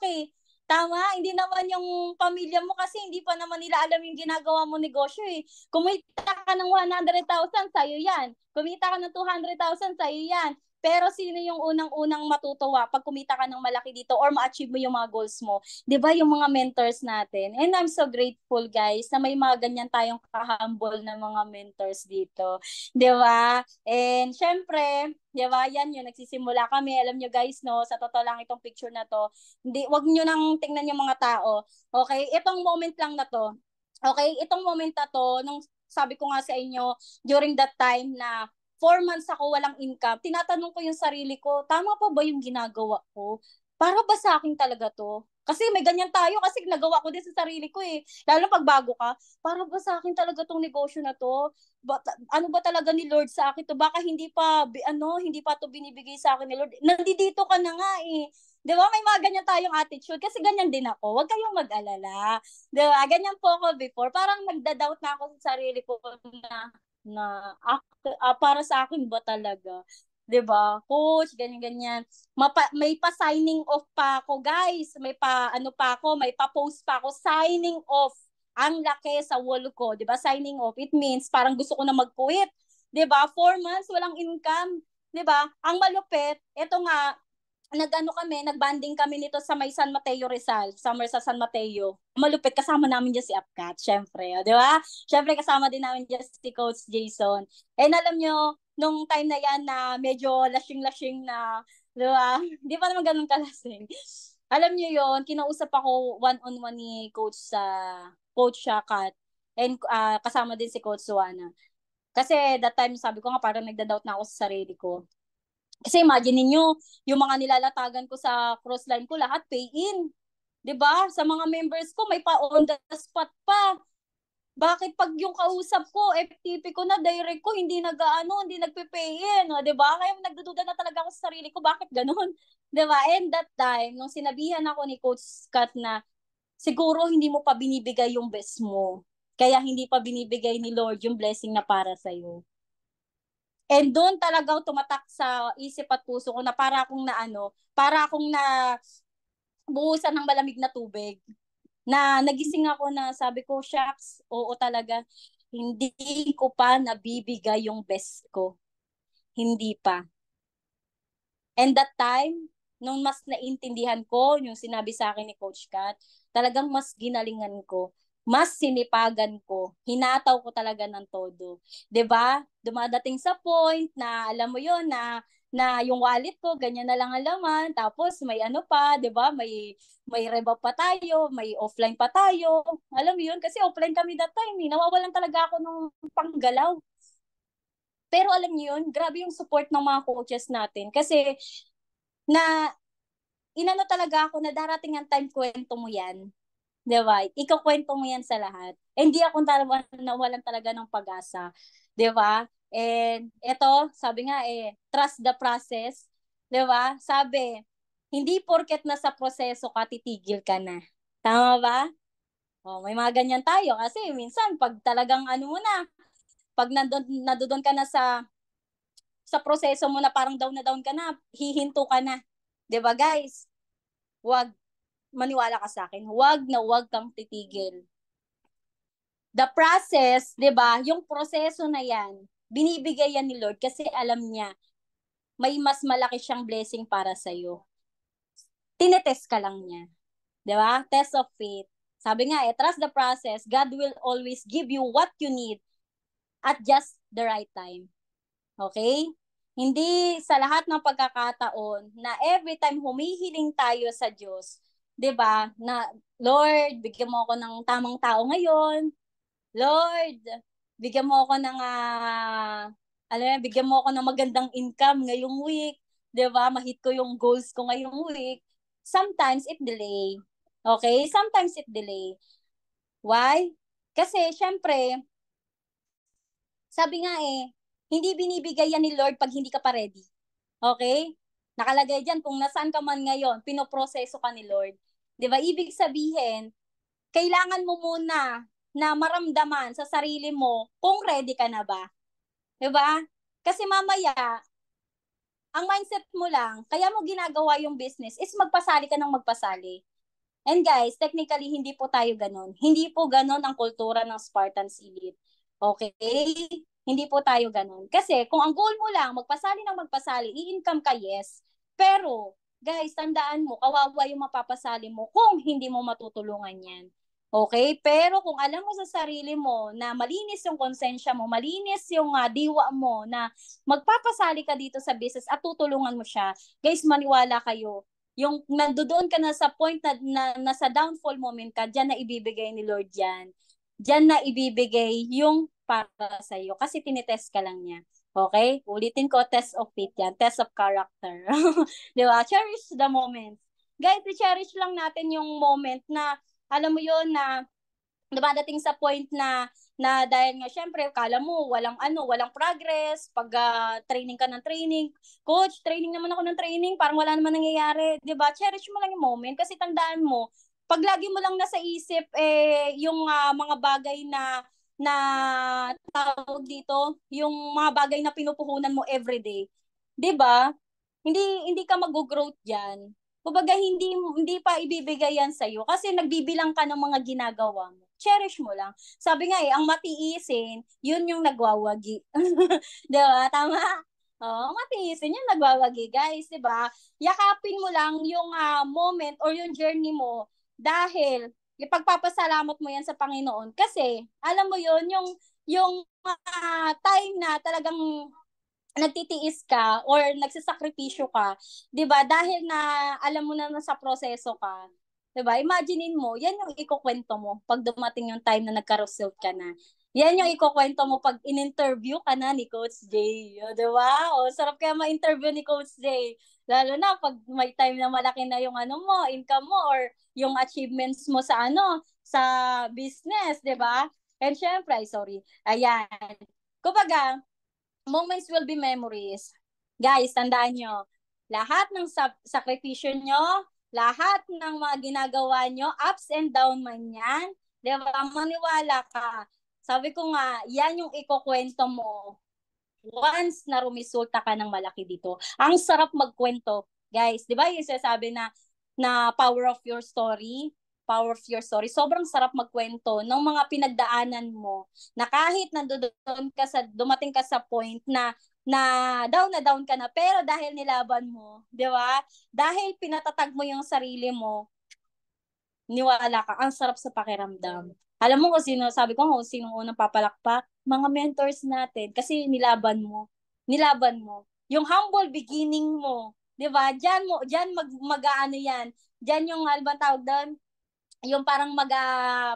Tama, hindi naman yung pamilya mo kasi hindi pa naman nila alam yung ginagawa mo negosyo Kumita ka ng 100,000, sa'yo yan. Kumita ka ng 200,000, sa'yo yan. Pero sino yung unang-unang matutuwa pag kumita ka ng malaki dito or ma-achieve mo yung mga goals mo? 'Di ba yung mga mentors natin? And I'm so grateful guys na may mga ganyan tayong kahumble na mga mentors dito. 'Di ba? And syempre, 'di ba? Yan yung nagsisimula kami. Alam nyo guys, no, sa totoo lang itong picture na to, hindi wag niyo nang tingnan yung mga tao. Okay? Itong moment lang na to. Okay? Itong moment na to nung sabi ko nga sa inyo during that time na 4 months ako walang income, tinatanong ko yung sarili ko, tama pa ba yung ginagawa ko? Para ba sa akin talaga to? Kasi may ganyan tayo kasi nagawa ko din sa sarili ko eh. Lalo pag bago ka, para ba sa akin talaga tong negosyo na to? Ano ba talaga ni Lord sa akin to? Baka hindi pa to binibigay sa akin ni Lord. Nandito ka na nga eh. 'Di ba? May mga ganyan tayong attitude kasi ganyan din ako. Huwag kayong mag-alala. 'Di ba? Ganyan po ako before. Parang nagda-doubt na ako sa sarili ko na para sa akin ba talaga? 'Di ba? Coach, ganyan ganyan. May pa signing off pa ako, guys. May pa ano pa ako, may pa post pa ako signing off. Ang laki sa wall ko, 'di ba? Signing off. It means parang gusto ko na mag-quit. 'Di ba? 4 months walang income. 'Di ba? Ang malupit, ito nga, nagbanding kami nito sa may San Mateo Rizal, summer sa San Mateo. Malupit, kasama namin dyan si Upcat, syempre, di ba? Syempre, kasama din namin dyan si Coach Jason. And alam nyo, nung time na yan na medyo lasing-lasing na, di ba? Di pa naman ganun kalasing. Alam nyo yon, kinausap ako one-on-one ni Coach Shakat. And kasama din si Coach Suwana. Kasi that time, sabi ko nga, parang nagda-doubt na ako sa sarili ko. Kasi imagine niyo yung mga nilalatagan ko sa crossline ko, lahat pay-in. 'Di ba? Sa mga members ko, may pa on the spot pa. Bakit pag yung kausap ko, FTP ko na, direct ko, hindi nagpe-pay-in. 'Di ba? Kaya nagdududa na talaga ako sa sarili ko, bakit ganun? 'Di ba? And that time, nung sinabihan ako ni Coach Scott na, siguro hindi mo pa binibigay yung best mo. Kaya hindi pa binibigay ni Lord yung blessing na para sa'yo. And doon talaga tumatak sa isip at puso ko na para akong na buhusan ng malamig na tubig. Na nagising ako na sabi ko, shucks, oo talaga, hindi ko pa nabibigay yung best ko. Hindi pa. And that time, nung mas naintindihan ko yung sinabi sa akin ni Coach Kat, talagang mas ginalingan ko, mas sinipagan ko, hinataw ko talaga ng todo. 'Di ba? Dumadating sa point na alam mo 'yon na yung wallet ko ganyan na lang ang laman, tapos may ano pa, 'di ba? May reba pa tayo, may offline pa tayo. Alam mo 'yun kasi offline kami that time, nawawalan talaga ako ng panggalaw. Pero alam niyo yun, grabe yung support ng mga coaches natin. Kasi na inano talaga ako na darating ang time kwento mo yan. 'Di ba? Ikukwento mo yan sa lahat. Hindi ako nawalan talaga ng pag-asa. 'Di ba? And eto, sabi nga trust the process. 'Di ba? Sabi, hindi porket nasa proseso ka, titigil ka na. Tama ba? Oh, may mga ganyan tayo kasi minsan pag talagang ano mo na, pag nandoon ka na sa proseso mo na parang down na down ka na, hihinto ka na. 'Di ba, guys? Wag maniwala ka sa akin. Wag kang titigil. The process, 'di ba? Yung proseso na 'yan, binibigay yan ni Lord kasi alam niya may mas malaki siyang blessing para sa iyo. Tinetest ka lang niya. 'Di ba? Test of faith. Sabi nga trust the process. God will always give you what you need at just the right time. Okay? Hindi sa lahat ng pagkakataon na every time humihiling tayo sa Diyos, 'di ba? Na Lord, bigyan mo ako ng tamang tao ngayon. Lord, bigyan mo ako ng bigyan mo ako ng magandang income ngayong week. 'Di ba? Ma-hit ko yung goals ko ngayong week. Sometimes it delay. Okay? Sometimes it delay. Why? Kasi syempre, sabi nga hindi binibigay yan ni Lord pag hindi ka pa ready. Okay? Nakalagay dyan kung nasaan ka man ngayon, pinoproseso ka ni Lord. 'Di ba? Ibig sabihin, kailangan mo muna na maramdaman sa sarili mo kung ready ka na ba. 'Di ba? Kasi mamaya, ang mindset mo lang, kaya mo ginagawa yung business is magpasali ka ng magpasali. And guys, technically, hindi po tayo ganun. Hindi po ganun ang kultura ng Spartans Elite. Okay? Hindi po tayo ganun. Kasi kung ang goal mo lang, magpasali ng magpasali, i-income ka, yes. Pero, guys, tandaan mo, kawawa yung mapapasali mo kung hindi mo matutulungan yan. Okay? Pero kung alam mo sa sarili mo na malinis yung konsensya mo, malinis yung diwa mo na magpapasali ka dito sa business at tutulungan mo siya, guys, maniwala kayo, yung nandoon ka na sa point na nasa downfall moment ka, diyan na ibibigay ni Lord yan. Diyan na ibibigay yung para sa iyo kasi tinitest ka lang niya. Okay? Ulitin ko, test of faith yan. Test of character. Di ba? Cherish the moment. Guys, i-cherish lang natin yung moment na, alam mo yun, na dumadating sa point na dahil nga syempre kala mo walang progress pag training ka ng training, coach training naman ako ng training, parang wala naman nangyayari, 'di ba? Cherish mo lang yung moment kasi tandaan mo, pag lagi mo lang nasa isip yung mga bagay na tawag dito, yung mga bagay na pinupuhunan mo everyday, 'di ba? Hindi hindi ka mag-growth diyan. Kumbaga hindi pa ibibigay yan sa iyo kasi nagbibilang ka ng mga ginagawa mo. Cherish mo lang. Sabi nga ang matiisin, yun yung nagwawagi. 'Di ba? Tama? Oo, matiisin yung nagwawagi, guys, 'di ba? Yakapin mo lang yung moment or yung journey mo dahil ipagpapasalamat mo yan sa Panginoon kasi alam mo yun yung time na talagang nagtitiis ka or nagsasakripisyo ka, 'di ba? Dahil na alam mo na nasa proseso ka, 'di ba? Imaginein mo, 'yan yung ikukwento mo pag dumating yung time na nagka-result ka na. Yan yung ikukwento mo pag in-interview ka na ni Coach Jay. O, 'di ba? O, sarap kaya ma-interview ni Coach Jay. Lalo na pag may time na malaki na yung mo, income mo or yung achievements mo sa business, 'di ba? And syempre, sorry. Ayan. Kumbaga, moments will be memories. Guys, tandaan nyo, lahat ng sakripisyo nyo, lahat ng mga ginagawa nyo, ups and down man yan, di ba? Maniwala ka. Sabi ko nga, yan yung ikukwento mo once na rumisulta ka ng malaki dito. Ang sarap magkwento, guys. Di ba yung sinasabi na power of your story? Power of your story. Sobrang sarap magkwento ng mga pinagdaanan mo na kahit dumating ka sa point na down ka na, pero dahil nilaban mo, di ba? Dahil pinatatag mo yung sarili mo, niwala ka, ang sarap sa pakiramdam. Alam mo kung sino, sabi ko kung sino unang papalakpak? Mga mentors natin. Kasi nilaban mo. Nilaban mo. Yung humble beginning mo. 'Di ba? Diyan mag-aano yan. Diyan yung, ano ba tawag doon? Yung parang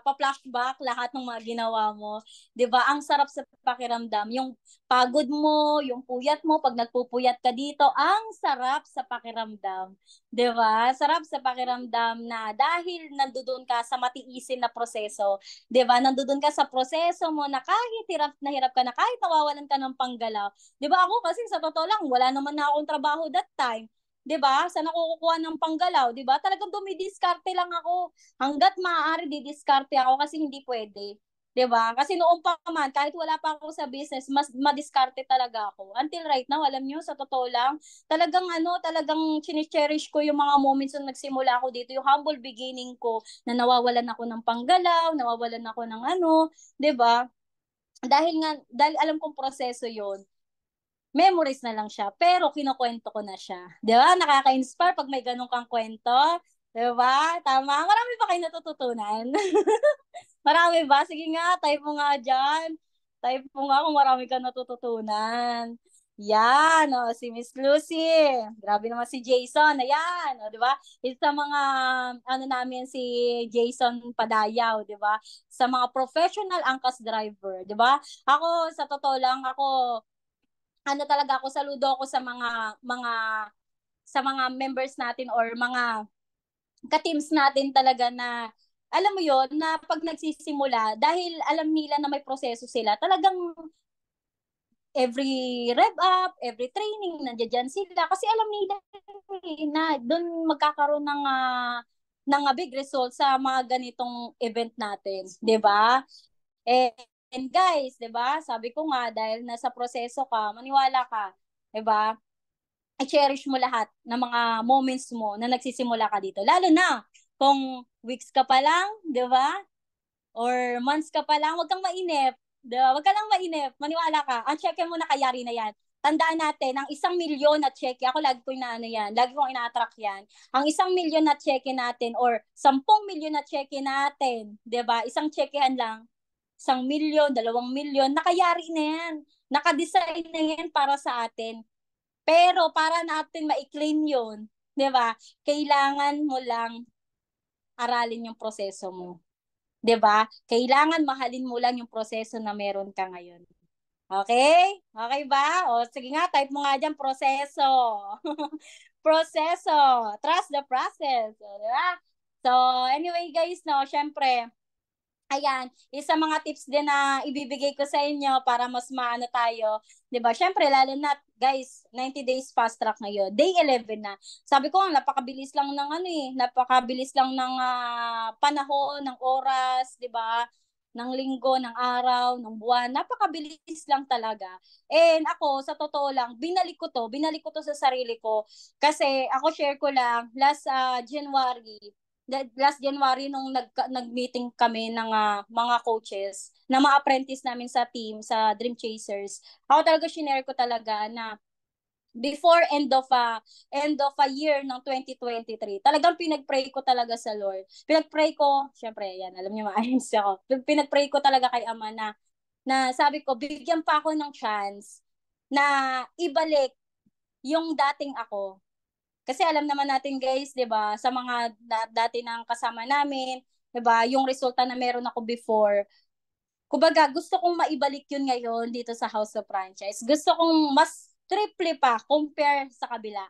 pa-flashback lahat ng mga ginawa mo. 'Di ba? Ang sarap sa pakiramdam. Yung pagod mo, yung puyat mo, pag nagpupuyat ka dito, ang sarap sa pakiramdam. 'Di ba? Sarap sa pakiramdam na dahil nandoon ka sa matiisin na proseso, 'di ba? Nandoon ka sa proseso mo na kahit hirap ka na, kahit nawawalan ka ng panggalaw. 'Di ba ako kasi sa totoo lang, wala naman na akong trabaho that time. 'Di ba? Saan ako kukuha ng panggalaw, 'di ba? Talagang dumidiskarte lang ako. Hangga't maaari didiskarte ako kasi hindi pwede. 'Di ba? Kasi noon pa man, kahit wala pa ako sa business, mas madiskarte talaga ako. Until right now, alam niyo, sa totoo lang, talagang cherish ko yung mga moments na nagsimula ako dito, yung humble beginning ko, na nawawalan ako ng panggalaw, nawawalan ako ng 'di ba? Dahil alam kong proseso 'yon, memories na lang siya, pero kinukwento ko na siya. Di ba? Nakaka-inspire pag may ganun kang kwento. Di ba? Tama. Marami ba kayo natututunan? Marami ba? Sige nga, type mo nga dyan. Type mo nga kung marami kang natututunan. Yan, si Miss Lucy. Grabe naman si Jason. Ayan, di ba? Isa sa mga, namin si Jason Padayaw, di ba? Sa mga professional angkas driver, di ba? Ako, sa totoo lang, talaga ako, saludo ako sa mga members natin or mga ka-teams natin talaga na alam mo yon na pag nagsisimula dahil alam nila na may proseso sila, talagang every rev up, every training nandiyan sila kasi alam nila na doon magkakaroon ng big result sa mga ganitong event natin, 'di ba? And guys, 'di ba? Sabi ko nga dahil nasa proseso ka, maniwala ka, 'di ba? I-cherish mo lahat ng mga moments mo na nagsisimula ka dito. Lalo na kung weeks ka pa lang, 'di ba? Or months ka pa lang, wag kang mainip. Diba? Wag ka lang mainip. Maniwala ka. Ang cheque mo nakayari na yan. Tandaan natin, ang 1,000,000 na cheque, ako lagi ko inaano yan, lagi kong ina-attract yan. Ang 1,000,000 na cheque natin or 10,000,000 na cheque natin, 'di ba? Isang chequehan lang, 1,000,000, 2,000,000, nakayari na yan. Nakadesign na yan para sa atin. Pero para natin ma-claim yun, 'di ba? Kailangan mo lang aralin yung proseso mo. 'Di ba? Kailangan mahalin mo lang yung proseso na meron ka ngayon. Okay? Okay ba? O sige nga, type mo nga dyan, proseso. Proseso. Trust the process. O, di ba? So, anyway guys, no, syempre, ayan, isa mga tips din na ibibigay ko sa inyo para mas maano tayo, 'di ba? Syempre lalo na guys, 90 days fast track ngayon. Day 11 na. Sabi ko, napakabilis lang ng ano napakabilis lang ng panahon, ng oras, 'di ba? Ng linggo, ng araw, ng buwan, napakabilis lang talaga. And ako, sa totoo lang, binalik ko to sa sarili ko. Kasi ako share ko lang, last January nung nag-meeting kami ng mga coaches na mga apprentice namin sa team sa Dream Chasers. Ako talaga shinare ko talaga na before end of a year ng 2023, talagang pinagpray ko talaga sa Lord. Pinagpray ko, syempre, yan, alam niyo maayos ako. Pinagpray ko talaga kay Ama na sabi ko, bigyan pa ako ng chance na ibalik yung dating ako. Kasi alam naman natin guys, 'di ba, sa mga dati nang kasama namin, 'di ba, yung resulta na meron ako before. Kumbaga, gusto kong maibalik yun ngayon dito sa House of Franchise. Gusto kong mas triple pa compare sa kabila.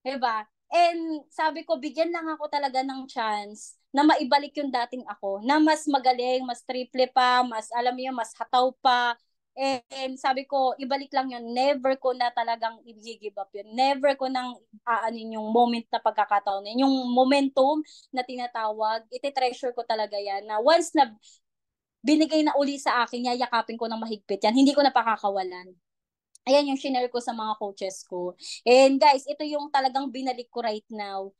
'Di ba? And sabi ko, bigyan lang ako talaga ng chance na maibalik yung dating ako, na mas magaling, mas triple pa, mas alam mo yun, mas hataw pa. And sabi ko, ibalik lang yun. Never ko na talagang i-give up yun. Never ko nang aanin yung moment na pagkakataon. Yung momentum na tinatawag, iti-treasure ko talaga yan. Na once na binigay na uli sa akin, yayakapin ko ng mahigpit yan. Hindi ko na pakakawalan. Ayan yung shinare ko sa mga coaches ko. And guys, ito yung talagang binalik ko right now.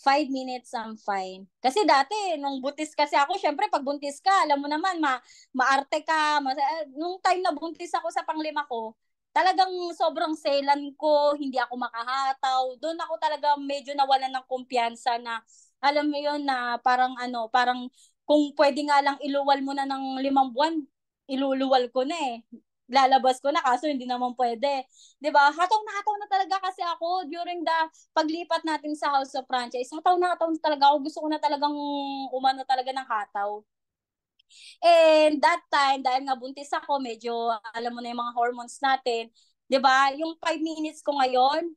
5 minutes, I'm fine. Kasi dati, nung buntis kasi ako, syempre, pag buntis ka, alam mo naman, maarte ka. Nung time na buntis ako sa panglima ko, talagang sobrang selan ko, hindi ako makahataw. Doon ako talaga medyo nawalan ng kumpiyansa na, alam mo yun, na parang kung pwede nga lang iluwal mo na ng 5 buwan, iluluwal ko na eh. Lalabas ko na, kaso hindi naman pwede. 'Di ba? Hataw na talaga kasi ako during the paglipat natin sa House of Franchise. Hataw na talaga ako. Gusto ko na talagang umano talaga ng hataw. And that time, dahil nga buntis ako, medyo alam mo na yung mga hormones natin, 'di ba? Yung 5 minutes ko ngayon,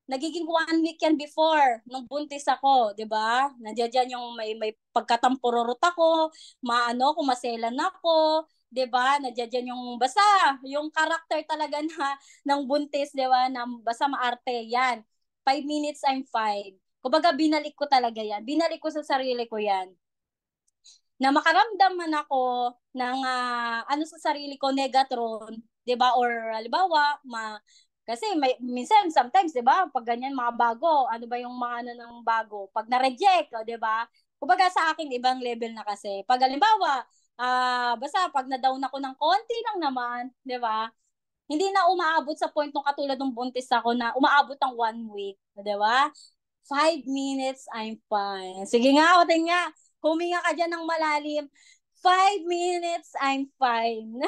nagiging 1 week yan before nung buntis ako, 'di ba? Nandiyan yung may pagkatampururot ako, kumaselan ako, 'di ba? Nandiyan yung basta yung character talaga na ng buntis, 'di ba? Na basta maarte yan. 5 minutes, I'm fine. Kumbaga binalik ko talaga yan. Binalik ko sa sarili ko yan na makaramdam man ako ng sa sarili ko negatron, 'di ba? Or halimbawa, kasi minsan sometimes 'di ba, pag ganyan mga bago, ano ba yung mga ng bago? Pag na-reject, 'di ba? Kumbaga sa akin ibang level na kasi. Pag halimbawa, basta pag na-down ako ng konti lang naman, 'di ba? Hindi na umaabot sa point nung katulad ng buntis ako na umaabot ng 1 week, 'di ba? 5 minutes, I'm fine. Sige nga, uting nga. Huminga ka dyan ng malalim. 5 minutes, I'm fine.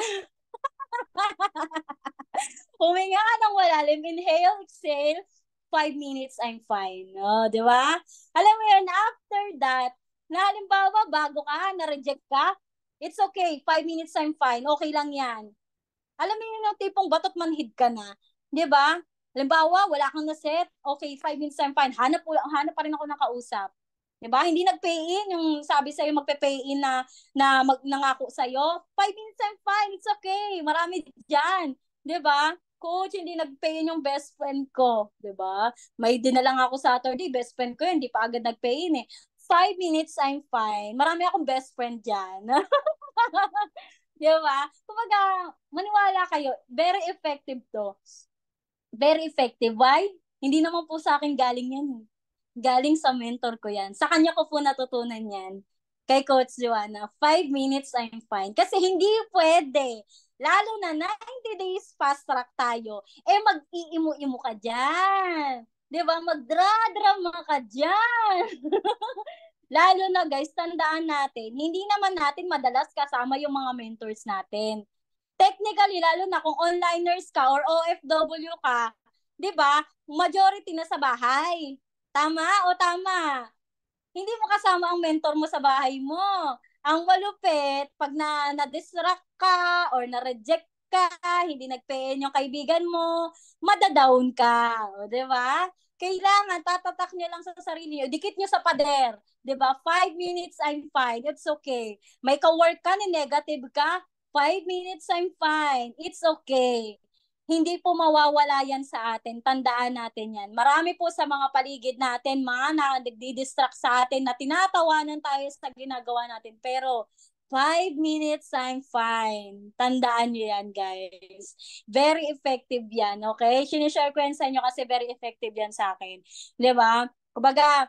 Huminga ka ng malalim. Inhale, exhale. 5 minutes, I'm fine. Di ba? Alam mo yun, after that, na halimbawa, bago ka, na-reject ka, it's okay. 5 minutes, I'm fine. Okay lang yan. Alam mo yun yung tipong batot manhid ka na. Di ba? Halimbawa, wala kang na-set. Okay, 5 minutes, I'm fine. Hanap pa rin ako ng kausap. Diba? Hindi nag-pay in. Yung sabi sa'yo magpe-pay in na nangako sa'yo. 5 minutes, I'm fine. It's okay. Marami dyan. Diba? Coach, hindi nag-pay in yung best friend ko. Diba? May dinala ako Saturday. Best friend ko yun. Hindi pa agad nag-pay in eh. 5 minutes, I'm fine. Marami akong best friend dyan. Diba? Kumbaga, maniwala kayo. Very effective to. Very effective. Why? Hindi naman po sa akin galing yan. Galing sa mentor ko yan. Sa kanya ko po natutunan yan. kay Coach Joanna, 5 minutes I'm fine. Kasi hindi pwede. Lalo na 90 days fast track tayo. Mag-iimu-imu ka dyan. 'Di ba? Magdra-drama ka dyan. Lalo na guys, tandaan natin, hindi naman natin madalas kasama yung mga mentors natin. Technically, lalo na kung onliners ka or OFW ka, 'di ba? Majority na sa bahay. Tama o tama? Hindi mo kasama ang mentor mo sa bahay mo. Ang malupit, pag na-distract ka or na-reject ka, hindi nag-PN yung kaibigan mo, madadown ka. O, di ba? Kailangan, tatatak nyo lang sa sarili nyo. Dikit nyo sa pader. Di ba? 5 minutes, I'm fine. It's okay. May ka-work ka, ni negative ka, 5 minutes, I'm fine. It's okay. Hindi po mawawala yan sa atin. Tandaan natin yan. Marami po sa mga paligid natin, mga nagdi-distract sa atin na tinatawanan tayo sa ginagawa natin. Pero 5 minutes, I'm fine. Tandaan nyo yan, guys. Very effective yan, okay? Sinishare ko yan sa inyo kasi very effective yan sa akin. Di ba? Kumbaga,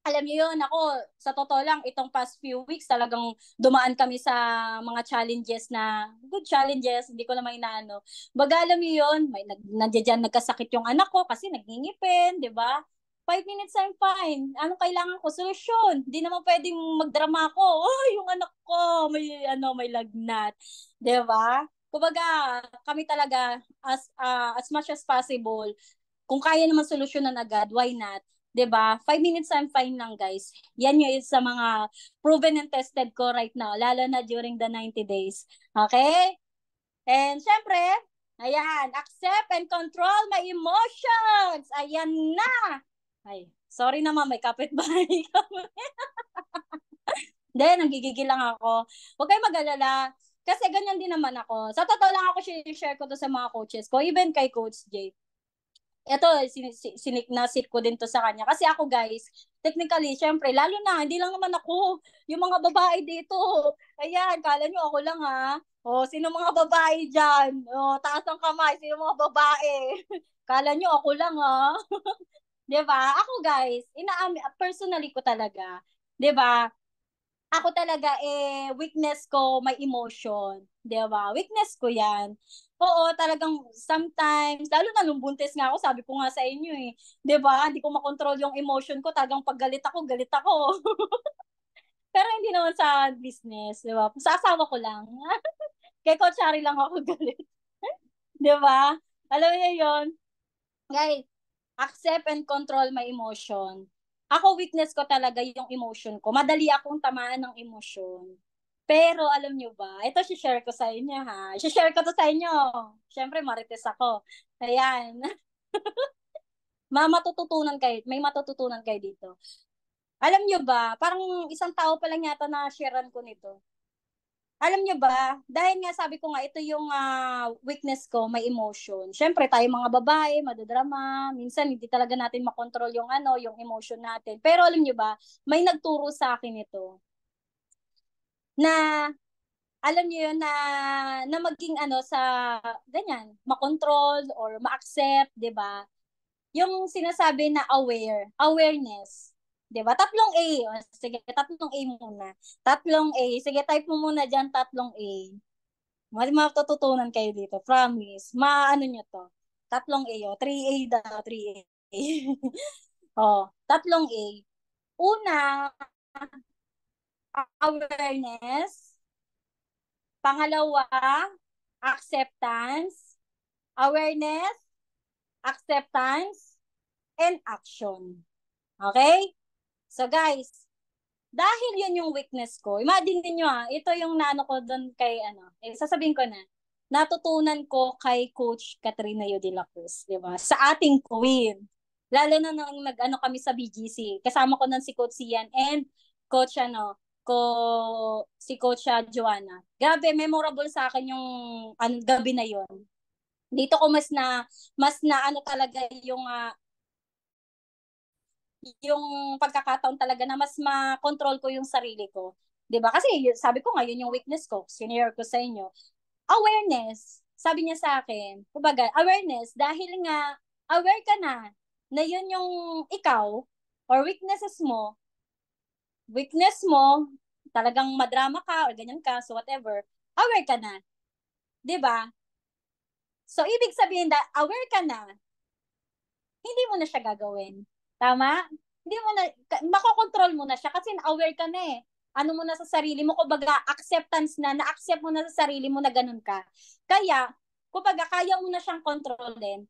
alam niyo yun, ako, sa totoo lang, itong past few weeks, talagang dumaan kami sa mga challenges na, good challenges, hindi ko naman inaano. Baga, alam niyo yun, nandiyan dyan nagkasakit yung anak ko kasi nagngingipin, di ba? 5 minutes, I'm fine. Anong kailangan ko? Solusyon. Hindi naman pwedeng magdrama ko. Oh, yung anak ko, may lagnat. Di ba? Kumbaga, kami talaga, as much as possible, kung kaya naman solusyonan agad, why not? 'Di ba? 5 minutes, I'm fine lang, guys. Yan yung sa mga proven and tested ko right now, lalo na during the 90 days. Okay? And syempre, ayan, accept and control my emotions. Ayan na. Ay, sorry naman, may kapitbahay kami. Hindi, nanggigigil lang ako. Huwag kayong mag-alala. Kasi ganyan din naman ako. Sa totoo lang ako share ko to sa mga coaches ko, even kay Coach Jay. Ito, siniknasit ko din to sa kanya. Kasi ako guys, technically, syempre, lalo na, hindi lang naman ako, yung mga babae dito. Ayan, kala nyo ako lang ha. O, sino mga babae dyan? O, taas ang kamay, sino mga babae? Kala nyo ako lang ha. 'Di ba? Ako guys, personally ko talaga, 'di ba? Ako talaga weakness ko may emotion, 'di ba? Weakness ko 'yan. Oo, talagang sometimes, lalo na nung buntis nga ako, sabi ko nga sa inyo 'di ba? Hindi ko makontrol yung emotion ko, talagang pag galit ako, galit ako. Pero hindi naman sa business, 'di ba? Sa asawa ko lang. Kay Coach Harry lang ako galit. 'Di ba? Alam niyo 'yon. Guys, accept and control my emotion. Ako, weakness ko talaga yung emotion ko. Madali akong tamaan ng emotion. Pero alam nyo ba, ito share ko sa inyo ha. Share ko to sa inyo. Siyempre, marites ako. Ayan. May matututunan kayo dito. Alam nyo ba, parang isang tao pa lang yata na sharean ko nito. Alam nyo ba, dahil nga sabi ko nga, ito yung weakness ko, may emotion. Siyempre, tayo mga babae, madadrama, minsan hindi talaga natin makontrol yung emotion natin. Pero alam nyo ba, may nagturo sa akin ito, na, alam nyo yun, na maging sa, ganyan, makontrol or ma-accept, di ba? Yung sinasabi na awareness. 'Di ba? Tatlong A. O, sige, tatlong A muna. Tatlong A. Sige, type mo muna diyan, tatlong A. May matututunan kayo dito, promise. Maano nyo to. Tatlong A, o. 3A daw, 3A. Tatlong A. Una, awareness. Pangalawa, acceptance. Awareness, acceptance, and action. Okay? So guys, dahil yun yung weakness ko, imagine niyo ito yung naano ko doon kay sasabihin ko na, natutunan ko kay Coach Katrina Yo de la Cruz, di ba? Sa ating queen. Lalo na nung kami sa BGC. Kasama ko nun si Coach Sian and Coach si Coach Joanna. Grabe, memorable sa akin yung gabi na yon. Dito ko mas na talaga yung pagkakataon talaga na mas ma-control ko yung sarili ko. 'Di ba? Kasi sabi ko nga, yun yung weakness ko. Senior ko sa inyo. Awareness. Sabi niya sa akin, kumbaga, awareness, dahil nga, aware ka na yun yung ikaw, or weakness mo, talagang madrama ka or ganyan ka, so whatever, aware ka na. 'Di ba? So, ibig sabihin aware ka na, hindi mo na siya gagawin. Tama? Hindi mo na, makokontrol mo na siya kasi aware ka na eh. Ano mo na sa sarili mo, kumbaga acceptance na-accept mo na sa sarili mo na ganun ka. Kaya, kumbaga kaya mo na siyang kontrolin.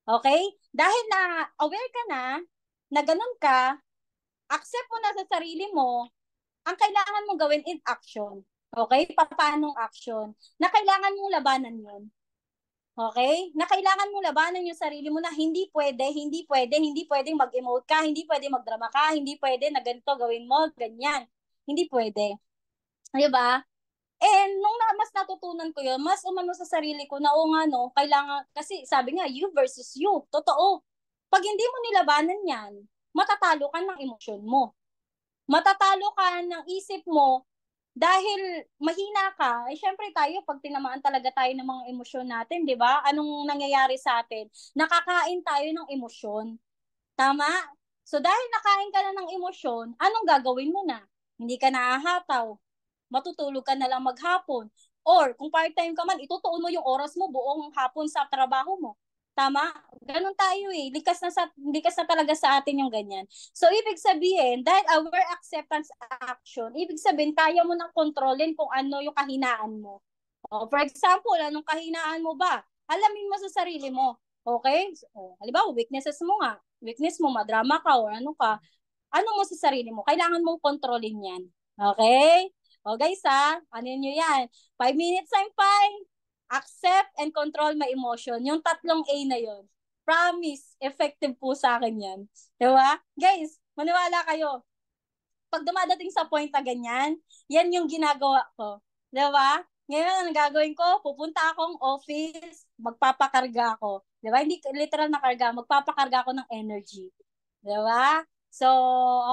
Okay? Dahil na aware ka na ganun ka, accept mo na sa sarili mo, ang kailangan mong gawin in action. Okay? Paanong action? Na kailangan mong labanan yun. Okay? Na kailangan mong labanan yung sarili mo na hindi pwedeng mag-emote ka, hindi pwedeng magdrama ka, hindi pwede na ganito gawin mo, ganyan. Hindi pwede. Di ba? And nung mas natutunan ko yun, mas umano sa sarili ko na o nga no, kailangan, kasi sabi nga, you versus you. Totoo. Pag hindi mo nilabanan yan, matatalo ka ng emosyon mo. Matatalo ka ng isip mo dahil mahina ka. Eh, syempre tayo, pag tinamaan talaga tayo ng mga emosyon natin, di ba? Anong nangyayari sa atin? Nakakain tayo ng emosyon. Tama? So dahil nakain ka na ng emosyon, anong gagawin mo na? Hindi ka nahahataw. Matutulog ka na lang maghapon. Or kung part-time ka man, itutuon mo yung oras mo buong hapon sa trabaho mo. Tama? Ganun tayo eh. Likas na talaga sa atin yung ganyan. So, ibig sabihin, dahil aware acceptance action, ibig sabihin, kaya mo nang kontrolin kung ano yung kahinaan mo. O, for example, anong kahinaan mo ba? Alamin mo sa sarili mo. Okay? So, halimbawa, weaknesses mo nga. Weakness mo, madrama ka or ano ka. Ano mo sa sarili mo? Kailangan mong kontrolin yan. Okay? O guys ano nyo yan? 5 minutes I'm fine. Accept and control my emotion. Yung tatlong A na yon. Promise, effective po sa akin yan. Diba? Guys, maniwala kayo. Pag dumadating sa point na ganyan, yan yung ginagawa ko. Diba? Ngayon, ang gagawin ko, pupunta akong office, magpapakarga ako. Diba? Hindi literal na karga, magpapakarga ako ng energy. Diba? So,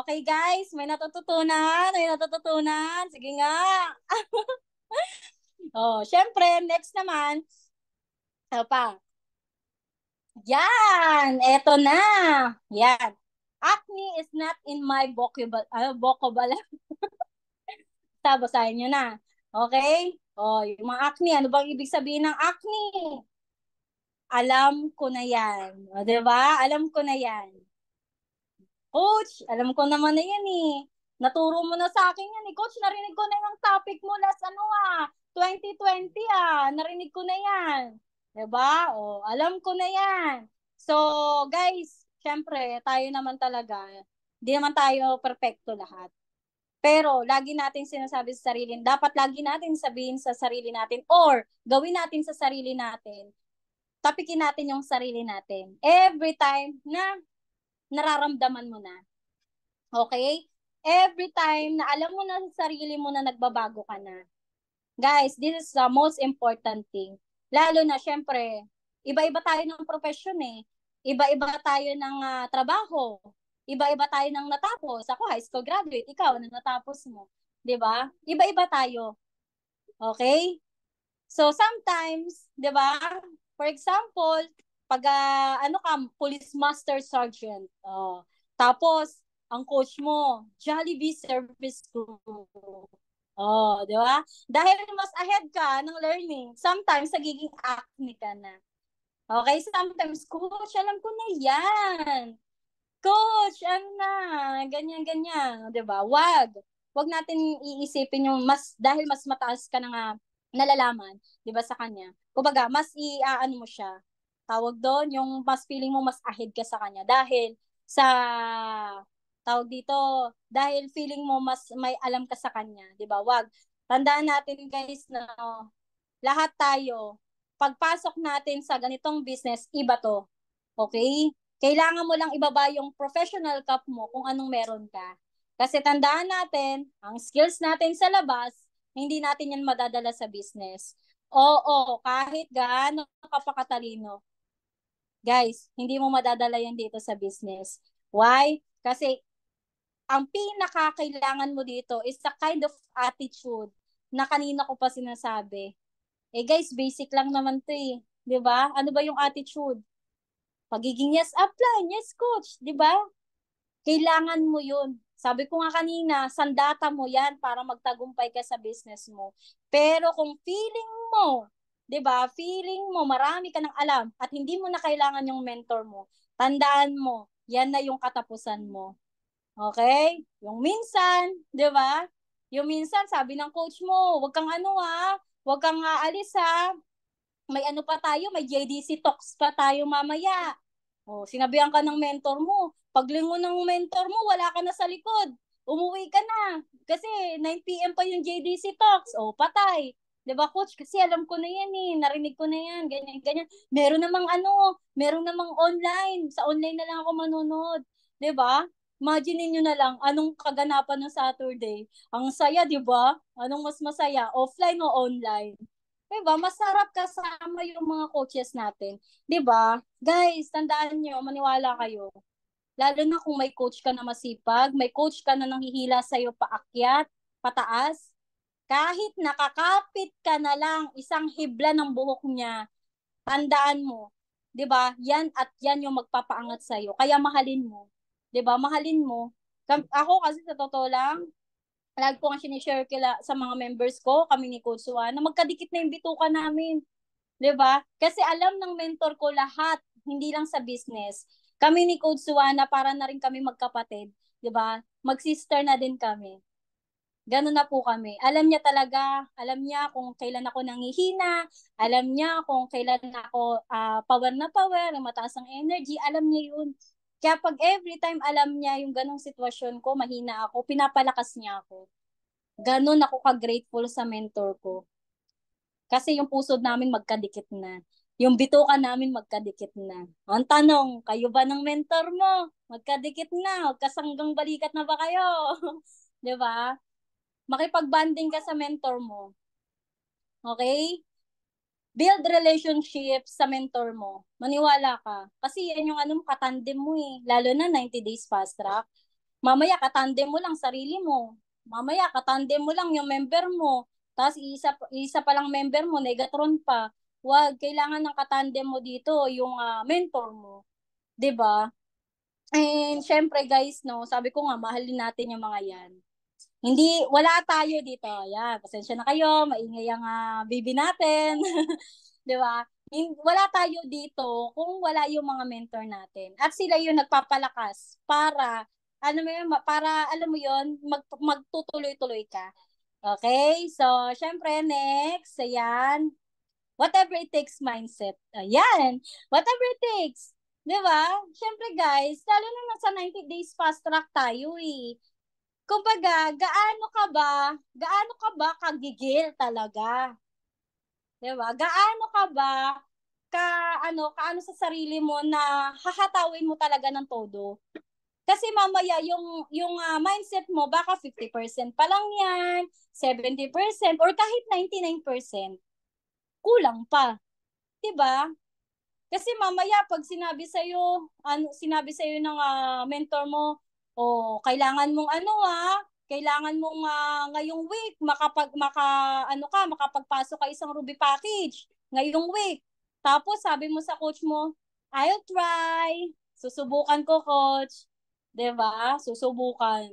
okay guys, may natututunan. Sige nga. Oh, syempre, next naman, ano pa? Yan, eto na. Yan. Acne is not in my vocabulary. Basahin nyo na. Okay? Oh, yung mga acne, ano bang ibig sabihin ng acne? Alam ko na yan. O, diba? Alam ko na yan. Coach, alam ko naman na yan eh. Naturo mo na sa akin yan eh. Coach, narinig ko na yung topic mo last 2020 Narinig ko na yan. Diba? O, alam ko na yan. So, guys, syempre, tayo naman talaga, hindi naman tayo perfecto lahat. Pero, lagi natin sinasabi sa sarili, dapat lagi natin sabihin sa sarili natin or gawin natin sa sarili natin, tapikin natin yung sarili natin. Every time na nararamdaman mo na. Okay? Every time na alam mo na sa sarili mo na nagbabago ka na. Guys, this is the most important thing. Lalo na, syempre, iba-iba tayo ng profession eh. Iba-iba tayo ng trabaho. Iba-iba tayo ng natapos. Ako, high school graduate. Ikaw, ano natapos mo? 'Di ba? Iba-iba tayo. Okay? So, sometimes, 'di ba? For example, pag police master sergeant. Tapos, ang coach mo, Jollibee service crew. Oh, di ba? Dahil mas ahead ka ng learning, sometimes nagiging acne ka na. Okay, sometimes, coach, alam ko na yan. Coach, ano na, ganyan-ganyan. Di ba? Wag natin iisipin yung dahil mas mataas ka na nga nalalaman, di ba, sa kanya. Kumbaga, mas ano mo siya. Tawag doon, yung mas feeling mo mas ahead ka sa kanya. Dahil sa tawag dito, dahil feeling mo mas may alam ka sa kanya, 'di ba? Wag. Tandaan natin guys na lahat tayo pagpasok natin sa ganitong business, iba 'to. Okay? Kailangan mo lang ibaba yung professional cup mo kung anong meron ka. Kasi tandaan natin, ang skills natin sa labas, hindi natin yan madadala sa business. Oo, kahit gaano kapakatalino. Guys, hindi mo madadala yan dito sa business. Why? Kasi ang pinakakailangan mo dito is the kind of attitude na kanina ko pa sinasabi. Eh guys, basic lang naman 'to eh. 'Di ba? Ano ba yung attitude? Pagiging yes upline, yes coach, 'di ba? Kailangan mo 'yun Sabi ko nga kanina, sandata mo yan para magtagumpay ka sa business mo. Pero kung feeling mo, 'di ba? Feeling mo marami ka ng alam at hindi mo na kailangan yung mentor mo. Tandaan mo, yan na yung katapusan mo. Okay? Yung minsan, 'di ba? Yung minsan sabi ng coach mo, wag kang wag kang aalis ha. May pa tayo, may JDC talks pa tayo mamaya. O, sinabihan ka ng mentor mo. Paglingon ng mentor mo, wala ka na sa likod. Umuwi ka na. Kasi 9 p.m. pa yung JDC talks. O, patay. 'Di ba, coach? Kasi alam ko na yan eh. Narinig ko na yan. Ganyan, ganyan. Meron namang online. Sa online na lang ako manonood. 'Di ba? Imagine niyo na lang anong kaganapan ng Saturday. Ang saya, 'di ba? Anong mas masaya? Offline o online? 'Di ba? Masarap kasama yung mga coaches natin. 'Di ba? Guys, tandaan niyo, maniwala kayo. Lalo na kung may coach ka na masipag, may coach ka na nanghihila sa'yo paakyat, pataas, kahit nakakapit ka na lang isang hibla ng buhok niya, tandaan mo, 'di ba? Yan at yan yung magpapaangat sa'yo. Kaya mahalin mo. 'Di ba? Mahalin mo. Ako kasi sa totoo lang, lagi ko nga sinishare sa mga members ko, kami ni Coach Suwan, na magkadikit na yung bituka namin. 'Di ba? Kasi alam ng mentor ko lahat, hindi lang sa business. Kami ni Coach Suwana, para na rin kami magkapatid, 'di ba? Mag-sister na din kami. Ganun na po kami. Alam niya talaga, alam niya kung kailan ako nangihina, alam niya kung kailan ako power na power, mataas ang energy, alam niya yun. Kaya pag every time alam niya yung ganong sitwasyon ko, mahina ako, pinapalakas niya ako. Ganun ako ka-grateful sa mentor ko. Kasi yung puso namin magkadikit na. Yung bituka namin magkadikit na. Ang tanong, kayo ba ng mentor mo? Magkadikit na. Magkasanggang balikat na ba kayo? 'Di ba? Makipag-banding ka sa mentor mo. Okay? Build relationship sa mentor mo. Maniwala ka. Kasi yan yung katandem mo eh. Lalo na 90 days fast track. Mamaya katandem mo lang sarili mo. Mamaya katandem mo lang yung member mo. Tapos isa pa lang member mo, negatron pa. Wag, kailangan ng katandem mo dito yung mentor mo. 'Di ba? And syempre guys, no, sabi ko nga mahalin natin yung mga yan. Hindi, wala tayo dito. Yan, pasensya na kayo, maingay ang baby natin. 'Di ba? Wala tayo dito kung wala yung mga mentor natin. At sila yung nagpapalakas para alam mo yun, magtutuloy-tuloy ka. Okay? So, syempre next, ayan, whatever it takes mindset. Ayan, whatever it takes. 'Di ba? Syempre guys, lalo na nasa 90 days fast track tayo eh. Kumbaga, gaano ka ba kagigil talaga? 'Di ba? Gaano ka ba kaano sa sarili mo na hahatawin mo talaga ng todo? Kasi mamaya yung mindset mo baka 50% pa lang 'yan, 70% or kahit 99%. Kulang pa, 'di ba? Kasi mamaya pag sinabi sa ng mentor mo, kailangan mong kailangan mong ngayong week makapagpasok ka isang Ruby package ngayong week. Tapos sabi mo sa coach mo, I'll try. Susubukan ko, coach. 'Di ba? Susubukan.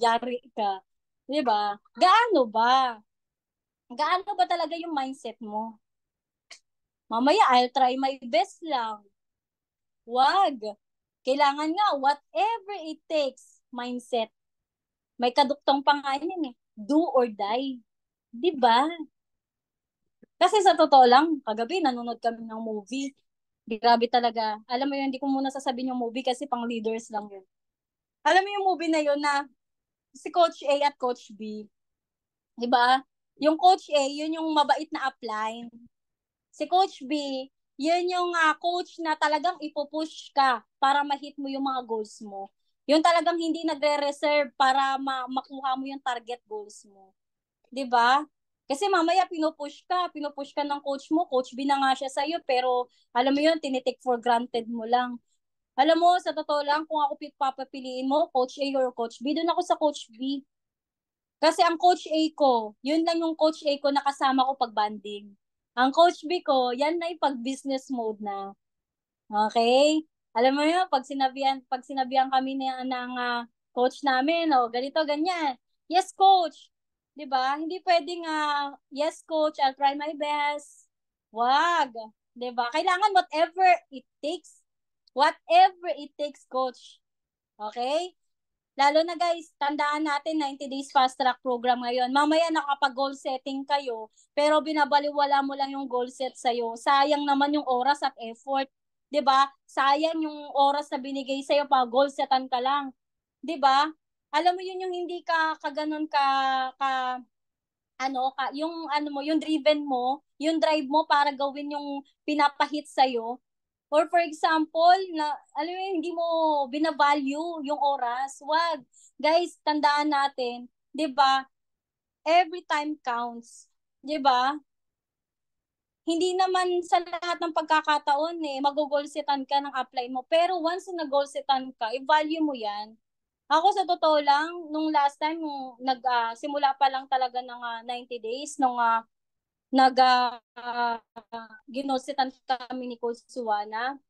Yari ka. 'Di ba? Gaano ba? Gaano ba talaga yung mindset mo? Mamaya, I'll try my best lang. Wag. Kailangan nga, whatever it takes, mindset. May kaduktong pa nga yun eh. Do or die. Di ba? Kasi sa totoo lang, kagabi nanonood kami ng movie. Grabe talaga. Alam mo yun, hindi ko muna sasabihin yung movie kasi pang leaders lang yun. Alam mo yung movie na yun na si Coach A at Coach B. Di ba? Yung Coach A, yun yung mabait na upline. Si Coach B, yun yung coach na talagang ipupush ka para ma-hit mo yung mga goals mo. Yung talagang hindi nagre-reserve para makuha mo yung target goals mo. 'Di ba? Kasi mamaya pinupush ka ng coach mo, Coach B na nga siya sa'yo, pero alam mo yun, tinitake for granted mo lang. Alam mo, sa totoo lang, kung ako papapiliin mo, Coach A or Coach B, doon ako sa Coach B. Kasi ang Coach A ko, yun lang yung Coach A ko na kasama ko pag banding. Ang Coach B ko, yan na yung pag-business mode na. Okay? Alam mo yun, pag sinabihan kami ng coach namin, ganito, ganyan. Yes, coach. 'Di ba? Hindi pwedeng yes, coach, I'll try my best. Wag. 'Di ba? Kailangan whatever it takes. Whatever it takes, coach. Okay? Lalo na guys, tandaan natin 90 days fast track program ngayon. Mamaya nakapag-goal setting kayo, pero binabaliwala mo lang yung goal set sa'yo. Sayang naman yung oras at effort. 'Di ba? Sayang yung oras na binigay sa'yo pa goal setan ka lang. 'Di ba? Alam mo yun yung hindi ka kaganon ka yung yung driven mo, yung drive mo para gawin yung pinapahit sa or for example, alam mo hindi mo binavalue yung oras. Wag. Guys, tandaan natin, 'di ba? Every time counts. 'Di ba? Hindi naman sa lahat ng pagkakataon maggo-goal setan ka ng apply mo. Pero once na goal setan ka, i-value mo 'yan. Ako sa totoo lang, nung last time, nung simula pa lang talaga ng 90 days, nung ginositan kami ni Coach Suwana,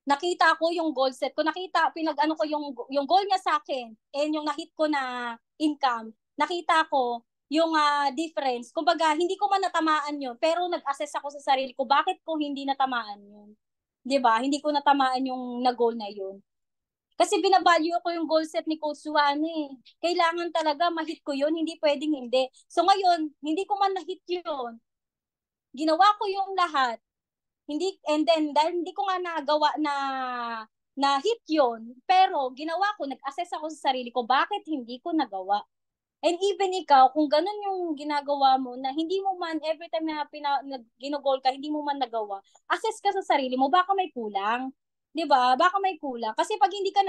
nakita ko yung goal set ko. Pinag-ano ko yung goal niya sa akin and yung na-hit ko na income. Nakita ko yung difference. Kumbaga, hindi ko man natamaan yun, pero nag-assess ako sa sarili ko, bakit ko hindi natamaan yun? 'Di ba? Hindi ko natamaan yung na-goal na yun. Kasi binavalue ko yung goal set ni Coach Suwane. Kailangan talaga ma-hit ko yun, hindi pwedeng hindi. So ngayon, hindi ko man na-hit yun. Ginawa ko yung lahat. And then, dahil hindi ko nga nagawa na hit yun, pero ginawa ko, nag-assess ako sa sarili ko, bakit hindi ko nagawa? And even ikaw, kung ganun yung ginagawa mo, na hindi mo man, every time na ginogol ka, hindi mo man nagawa, assess ka sa sarili mo, baka may kulang. 'Di ba? Baka may kulang. Kasi pag hindi ka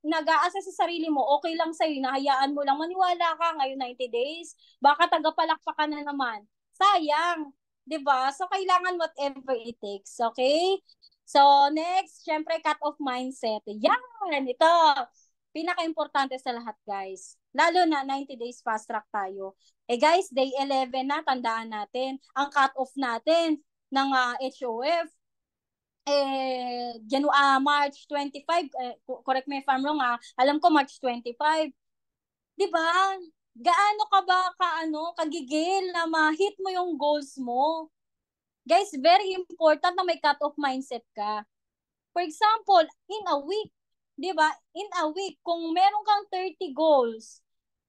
nag-a-assess sa sarili mo, okay lang sa'yo, nahayaan mo lang, maniwala ka ngayon 90 days, baka tagapalakpak ka na naman. Sayang. 'Di ba? So, kailangan whatever it takes. Okay? So, next, syempre, cut-off mindset. Yan! Ito, pinaka-importante sa lahat, guys. Lalo na 90 days fast track tayo. Guys, day 11 na, tandaan natin, ang cut-off natin ng HOF, March 25, correct me if I'm wrong alam ko March 25. 'Di ba? Gaano ka ba kagigil na ma-hit mo yung goals mo? Guys, very important na may cut-off mindset ka. For example, in a week, 'di ba? In a week, kung meron kang 30 goals,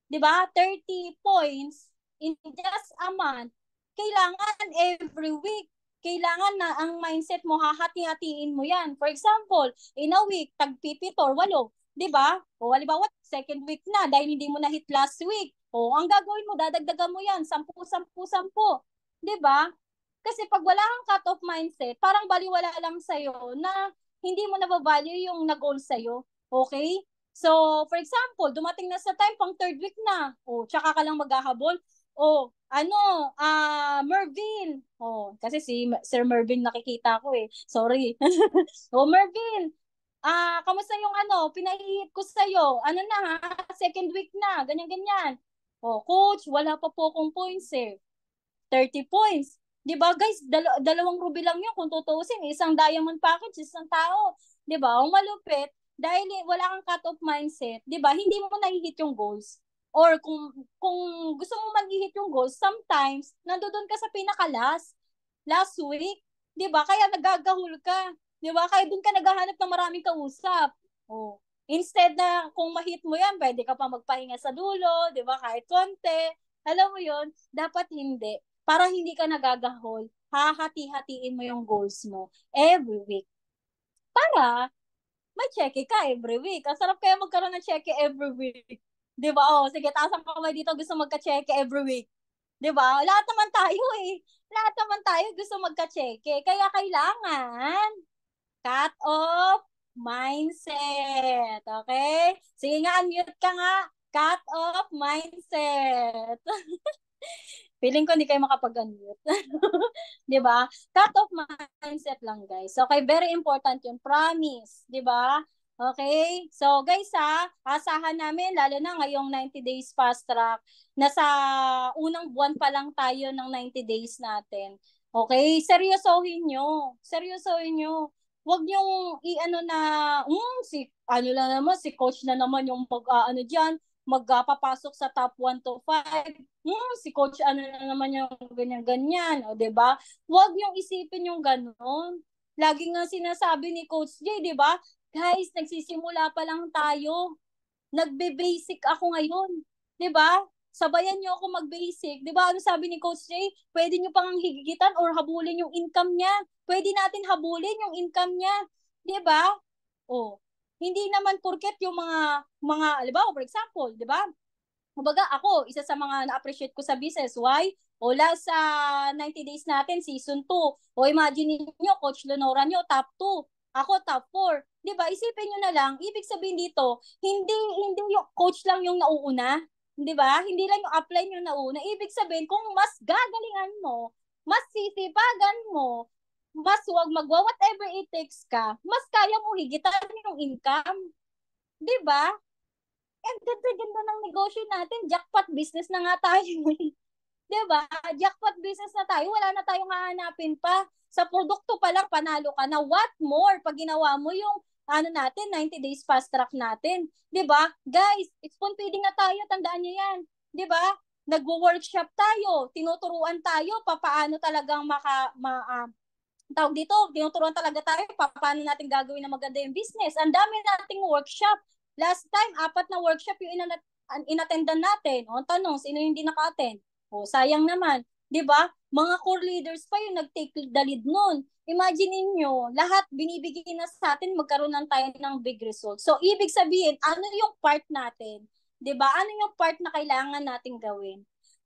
'di ba? 30 points in just a month, kailangan every week, kailangan na ang mindset mo, hahati-hatiin mo yan. For example, in a week, tag-7 or 8, di ba? O halimbawa, second week na, dahil hindi mo na-hit last week. O ang gagawin mo, dadagdagan mo yan, 10, 10, 10. Di ba? Kasi pag wala kang cut-off mindset, parang baliwala lang sa'yo na hindi mo na-value yung na-goal sa'yo. Okay? So, for example, dumating na sa time pang third week na. O, tsaka ka lang maghahabol. O, Mervin. O, kasi si Sir Mervin nakikita ko Sorry. O, Mervin. Kamusta yung pinahihit ko sa'yo? Ano na ha? Second week na. Ganyan-ganyan. O, coach, wala pa po akong points 30 points. 'Di ba guys, dalawang ruby lang 'yun kung tutuusin, isang diamond package, isang tao. 'Di ba? Ang malupit dahil wala kang cut-off mindset, 'di ba? Hindi mo na-hit yung goals. Or kung gusto mo man i-hit yung goals, sometimes nandoon ka sa last week, 'di ba? Kaya nagagahul ka, 'di ba? Kaya doon ka naghahanap ng maraming kausap. Oh. Instead na kung ma-hit mo 'yan, pwede ka pa magpahinga sa dulo, 'di ba? Kahit konti. Alam mo 'yon, dapat hindi. Para hindi ka nagagahol, hahati-hatiin mo yung goals mo every week. Para may cheque ka every week. Ang sarap kaya magkaroon ng cheque every week. 'Di ba? Sige, taas ang kamay dito, gusto magka-cheque every week. 'Di ba? Lahat naman tayo Lahat naman tayo gusto magka-cheque. Kaya kailangan cut off mindset. Okay? Sige nga, unmute ka nga. Cut off mindset. Feeling ko hindi kayo makapag-unmute. 'Di ba? Cut off mindset lang, guys. Okay, very important 'yun. Promise, 'di ba? Okay? So, guys asahan namin lalo na ngayong 90 days fast track. Nasa unang buwan pa lang tayo ng 90 days natin. Okay? Seryosohin nyo. Seryosohin nyo. wag niyong i-ano na, si ano lang naman, si coach na naman yung ano diyan, magpapasok sa top 1 to 5. Si coach ano na naman yung ganyan-ganyan, o 'di ba? Wag niyong isipin yung gano'n. Lagi nga sinasabi ni Coach J, 'di ba? Guys, nagsisimula pa lang tayo. Nagbe-basic ako ngayon. 'Di ba? Sabayan niyo ako mag-basic. 'Di ba? Ano sabi ni Coach Jay? Pwede niyo pang higitan or habulin yung income niya. Pwede natin habulin yung income niya. 'Di ba? Oh. Hindi naman porket yung mga halimbawa for example, 'di ba? Kumbaga ako, isa sa mga na-appreciate ko sa business. Why? O last sa 90 days natin, season 2. O imagine niyo, Coach Lenora nyo, top 2. Ako, top 4. Di ba? Isipin nyo na lang, ibig sabihin dito, hindi yung coach lang yung nauuna. Di ba? Hindi lang yung upline yung nauna. Ibig sabihin, kung mas gagalingan mo, mas sisipagan mo, mas wag magwa whatever it takes ka, mas kaya mo higitan yung income. Di ba? And ganda-ganda ng negosyo natin. Jackpot business na nga tayo. Diba? Jackpot business na tayo. Wala na tayong hahanapin pa. Sa produkto pa lang, panalo ka na. What more? Pag ginawa mo yung ano natin, 90 days fast track natin. Diba? Guys, spoon feeding na tayo. Tandaan nyo yan. Diba? Nagwo-workshop tayo. Tinuturuan tayo paano talagang tawag dito, tinuturuan talaga tayo paano natin gagawin na maganda yung business. Ang dami nating workshop. Last time, 4 na workshop yung inattendan natin. O, tanong, sino yung hindi naka-attend? O, sayang naman. 'Di ba? Mga core leaders pa yung nag-take the lead nun. Imagine niyo, lahat binibigay na sa atin, magkaroon ng tayo ng big result. So, ibig sabihin, ano yung part natin? 'Di ba? Ano yung part na kailangan nating gawin?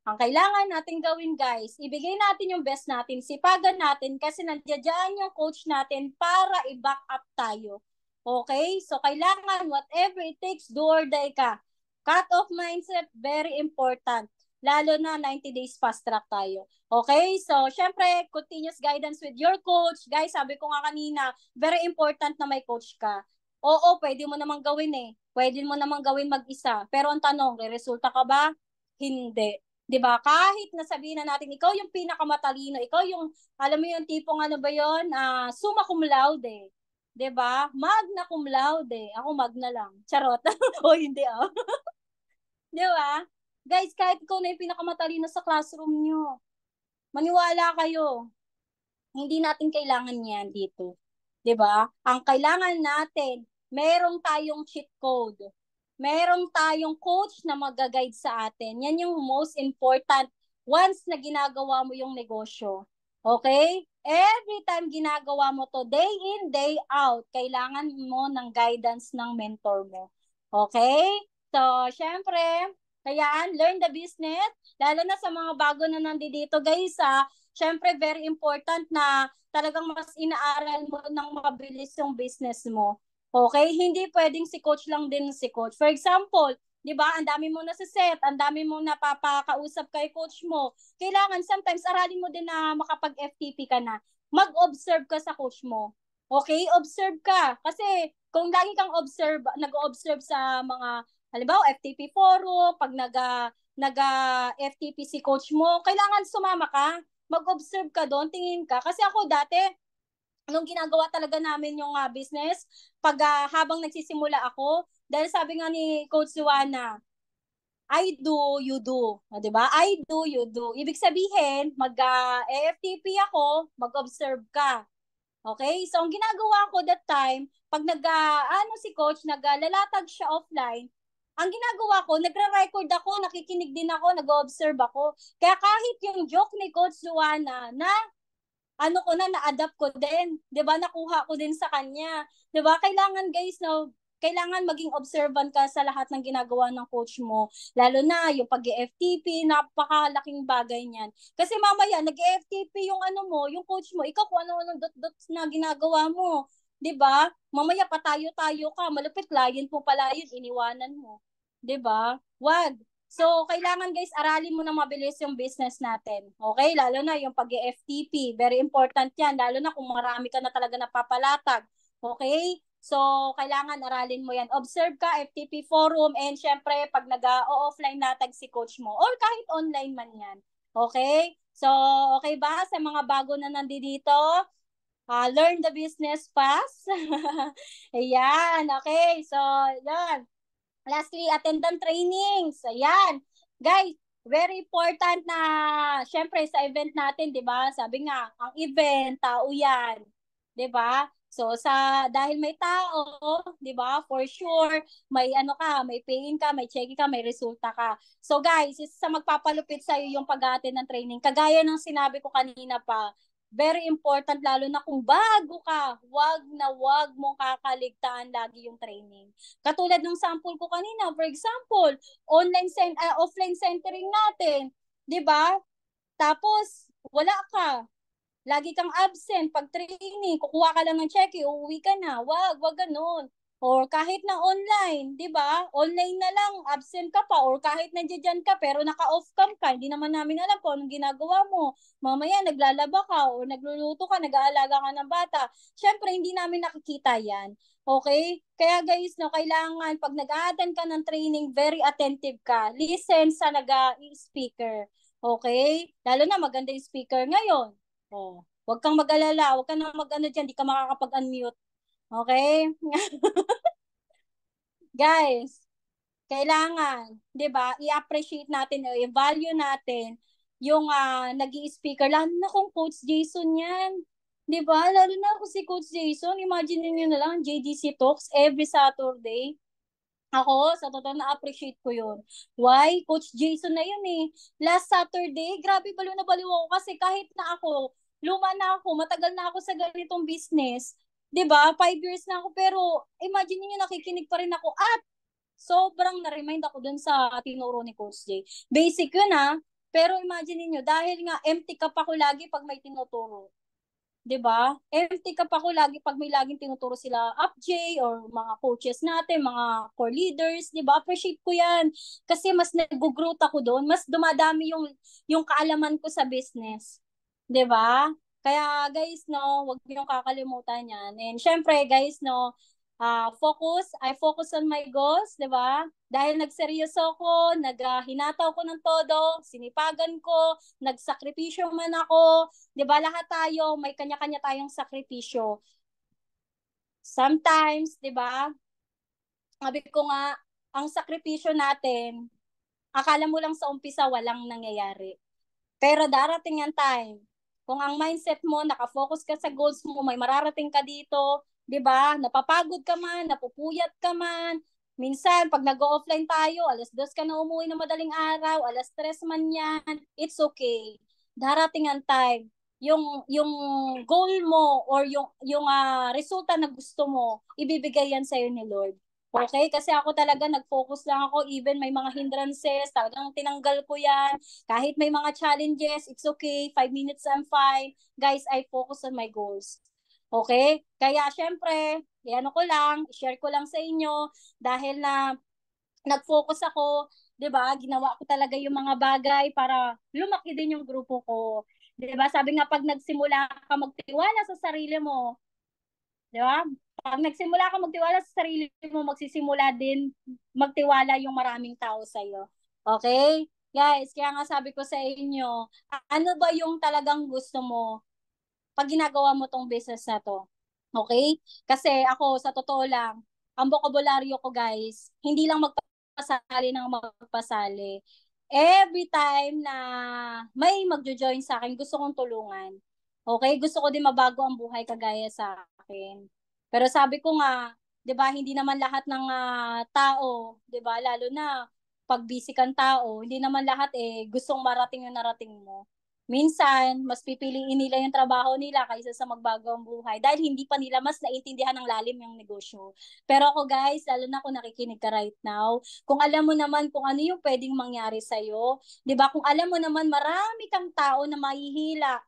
Ang kailangan natin gawin, guys, ibigay natin yung best natin, sipagan natin kasi nandiyan yung coach natin para i-back up tayo. Okay? So, kailangan whatever it takes, do or die ka. Cut-off mindset, very important. Lalo na 90 days fast track tayo. Okay? So, syempre, continuous guidance with your coach. Guys, sabi ko nga kanina, very important na may coach ka. Oo, pwede mo namang gawin eh. Pwede mo namang gawin mag-isa. Pero ang tanong, resulta ka ba? Hindi. 'Di ba? Kahit nasabihin na natin ikaw yung pinakamatalino, ikaw yung alam mo yung tipong ano ba 'yon? Summa cum laude. 'Di ba? Magna cum laude. Ako magna lang. Charot. O hindi ah. 'Di ba? Guys, kahit ikaw na yung pinakamatalino sa classroom nyo, maniwala kayo. Hindi natin kailangan yan dito. 'Di ba? Ang kailangan natin, merong tayong cheat code. Merong tayong coach na mag-guide sa atin. Yan yung most important once na ginagawa mo yung negosyo. Okay? Every time ginagawa mo to, day in, day out, kailangan mo ng guidance ng mentor mo. Okay? So, syempre, kayaan, learn the business. Lalo na sa mga bago na nandito, guys, syempre, very important na talagang mas inaaral mo ng mabilis yung business mo. Okay? Hindi pwedeng si coach lang din si coach. For example, 'di ba? Ang dami mo na sa set, ang dami mo napapakausap kay coach mo. Kailangan sometimes aralin mo din na makapag-FTP ka na. Mag-observe ka sa coach mo. Okay? Observe ka. Kasi kung lagi kang nag-observe sa mga halimbawa FTP forum, pag naga FTP si coach mo, kailangan sumama ka. Mag-observe ka doon, tingin ka. Kasi ako dati, nung ginagawa talaga namin yung business, habang nagsisimula ako, dahil sabi nga ni Coach Juana, I do, you do. O, diba? I do, you do. Ibig sabihin, mag-AFTP ako, mag-observe ka. Okay? So, ang ginagawa ko that time, pag si coach, naglalatag siya offline, ang ginagawa ko, nagre-record ako, nakikinig din ako, nag-observe ako. Kaya kahit yung joke ni Coach Juana na na-adapt ko din. 'Di ba? Nakuha ko din sa kanya. 'Di ba? Kailangan guys, no, kailangan maging observant ka sa lahat ng ginagawa ng coach mo. Lalo na yung pag-FTP, napakalaking bagay niyan. Kasi mamaya, nag-FTP yung yung coach mo, ikaw kung ano-ano dot-dots na ginagawa mo. 'Di ba? Mamaya patayo-tayo ka, malupit client mo pala yun, iniwanan mo. 'Di ba? Wag. So, kailangan guys, aralin mo na mabilis yung business natin. Okay? Lalo na yung pag-FTP. Very important yan. Lalo na kung marami ka na talaga napapalatag. Okay? So, kailangan aralin mo yan. Observe ka, FTP forum, and syempre, pag nag-offline natag si coach mo, or kahit online man yan. Okay? So, okay ba sa mga bago na nandito? learn the business fast. Ayan, okay. So, yan. Lastly, attendant trainings. Ayan. Guys, very important na, syempre, sa event natin, di ba? Sabi nga, ang event, tao yan. Di ba? So, dahil may tao, di ba? For sure, may ano ka, may pay-in ka, may check-in ka, may resulta ka. So, guys, isa sa magpapalupit sa'yo yung pag-attend ng training. Kagaya ng sinabi ko kanina pa, very important lalo na kung bago ka, wag mong kakaligtaan lagi yung training. Katulad ng sample ko kanina, for example, offline centering natin, 'di ba? Tapos wala ka. Lagi kang absent pag training, kukuha ka lang ng cheque, uuwi ka na. Wag ganun. Or kahit na online, 'di ba? Online na lang, absent ka pa or kahit nandiyan ka pero naka-off cam ka, hindi naman namin alam kung anong ginagawa mo. Mamaya naglalaba ka o nagluluto ka, nag-aalaga ka ng bata. Syempre hindi namin nakikita 'yan. Okay? Kaya guys, no, kailangan pag nag-a-attend ka ng training, very attentive ka. Listen sa nag-speaker. Okay? Lalo na maganda yung speaker ngayon. Oh, huwag kang mag-alala, huwag kang mag-ano diyan, di ka makakapag-unmute. Okay? Guys, kailangan, 'di ba? I-appreciate natin o i-value natin yung nag-i-speaker lalo na kung Coach Jason 'yan. 'Di ba? Lalo na kung si Coach Jason, imagine niyo na lang JDC Talks every Saturday. Ako, sa totoo na-appreciate ko yun. Why? Coach Jason na yun eh. Last Saturday, grabe baliw na baliw ako kasi kahit na ako, luma na ako, matagal na ako sa ganitong business. 'Di ba? 5 years na ako pero imagine niyo nakikinig pa rin ako at sobrang na-remind ako dun sa tinuro ni Coach J. Basic yun pero imagine niyo dahil nga empty ka pa ko lagi pag may tinuturo. 'Di ba? Empty ka pa ko lagi pag may laging tinuturo sila UpJ or mga coaches natin, mga core leaders, 'di ba? Appreciate ko 'yan kasi mas nag-growth ako doon, mas dumadami yung kaalaman ko sa business. 'Di ba? Kaya guys, no, wag niyo kakalimutan 'yan. And syempre, guys, no, I focus on my goals, 'di ba? Dahil nagseryoso ako, hinataw ko ng todo, sinipagan ko, nagsakripisyo man ako, 'di ba? Lahat tayo may kanya-kanya tayong sakripisyo. Sometimes, 'di ba? Sabi ko nga, ang sakripisyo natin, akala mo lang sa umpisa walang nangyayari. Pero darating ang time, kung ang mindset mo, nakafocus ka sa goals mo, may mararating ka dito, 'di ba? Napapagod ka man, napupuyat ka man. Minsan, pag nag-offline tayo, 2:00 ka na umuwi na madaling araw, 3:00 man yan, it's okay. Darating ang time, yung goal mo or yung resulta na gusto mo, ibibigay yan sa'yo ni Lord. Okay? Kasi ako talaga nag-focus lang ako, even may mga hindrances, talagang tinanggal ko yan. Kahit may mga challenges, it's okay. 5 minutes, I'm fine. Guys, I focus on my goals. Okay? Kaya syempre, ano ko lang, share ko lang sa inyo dahil na nag-focus ako, 'di ba? Ginawa ko talaga yung mga bagay para lumaki din yung grupo ko. 'Di ba? Sabi nga pag nagsimula ka magtiwala sa sarili mo, 'di ba? Pag nagsimula ka magtiwala sa sarili mo, magsisimula din magtiwala yung maraming tao sa iyo. Okay? Guys, kaya nga sabi ko sa inyo, ano ba yung talagang gusto mo pag ginagawa mo tong business na to? Okay? Kasi ako, sa totoo lang, ang bokabularyo ko guys, hindi lang magpasali ng magpasali. Every time na may magjo-join sa akin, gusto kong tulungan. Okay? Gusto ko din mabago ang buhay kagaya sa akin. Pero sabi ko nga, 'di ba, hindi naman lahat ng tao, 'di ba, lalo na pag busy kang tao, hindi naman lahat gustong marating yung narating mo. Minsan, mas pipiliin nila yung trabaho nila kaysa sa magbago ang buhay dahil hindi pa nila mas naintindihan ng lalim yung negosyo. Pero ako guys, lalo na kung nakikinig ka right now, kung alam mo naman kung ano yung pwedeng mangyari sa'yo, 'di ba? Kung alam mo naman marami kang tao na mahihila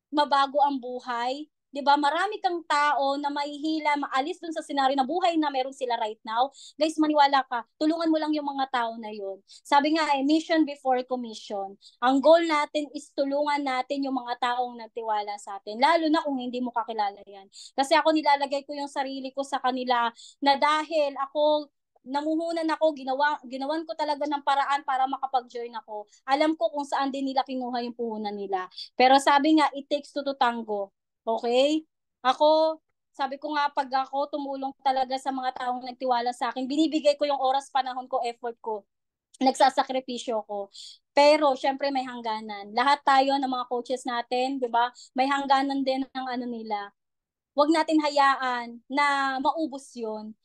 mabago ang buhay. 'Di ba? Marami kang tao na mahihila, maalis dun sa senaryo na buhay na meron sila right now. Guys, maniwala ka. Tulungan mo lang yung mga tao na yun. Sabi nga mission before commission. Ang goal natin is tulungan natin yung mga taong nagtiwala sa atin. Lalo na kung hindi mo kakilala yan. Kasi ako nilalagay ko yung sarili ko sa kanila na dahil ako namuhunan ako, ginawan ko talaga ng paraan para makapag-join ako. Alam ko kung saan din nila kinuha yung puhunan nila. Pero sabi nga, it takes two to tango. Okay? Ako, sabi ko nga, pag ako tumulong talaga sa mga taong nagtiwala sa akin, binibigay ko yung oras, panahon ko, effort ko, nagsasakripisyo ko. Pero syempre may hangganan. Lahat tayo ng mga coaches natin, 'di ba? May hangganan din ng ano nila. Huwag natin hayaan na maubos 'yon.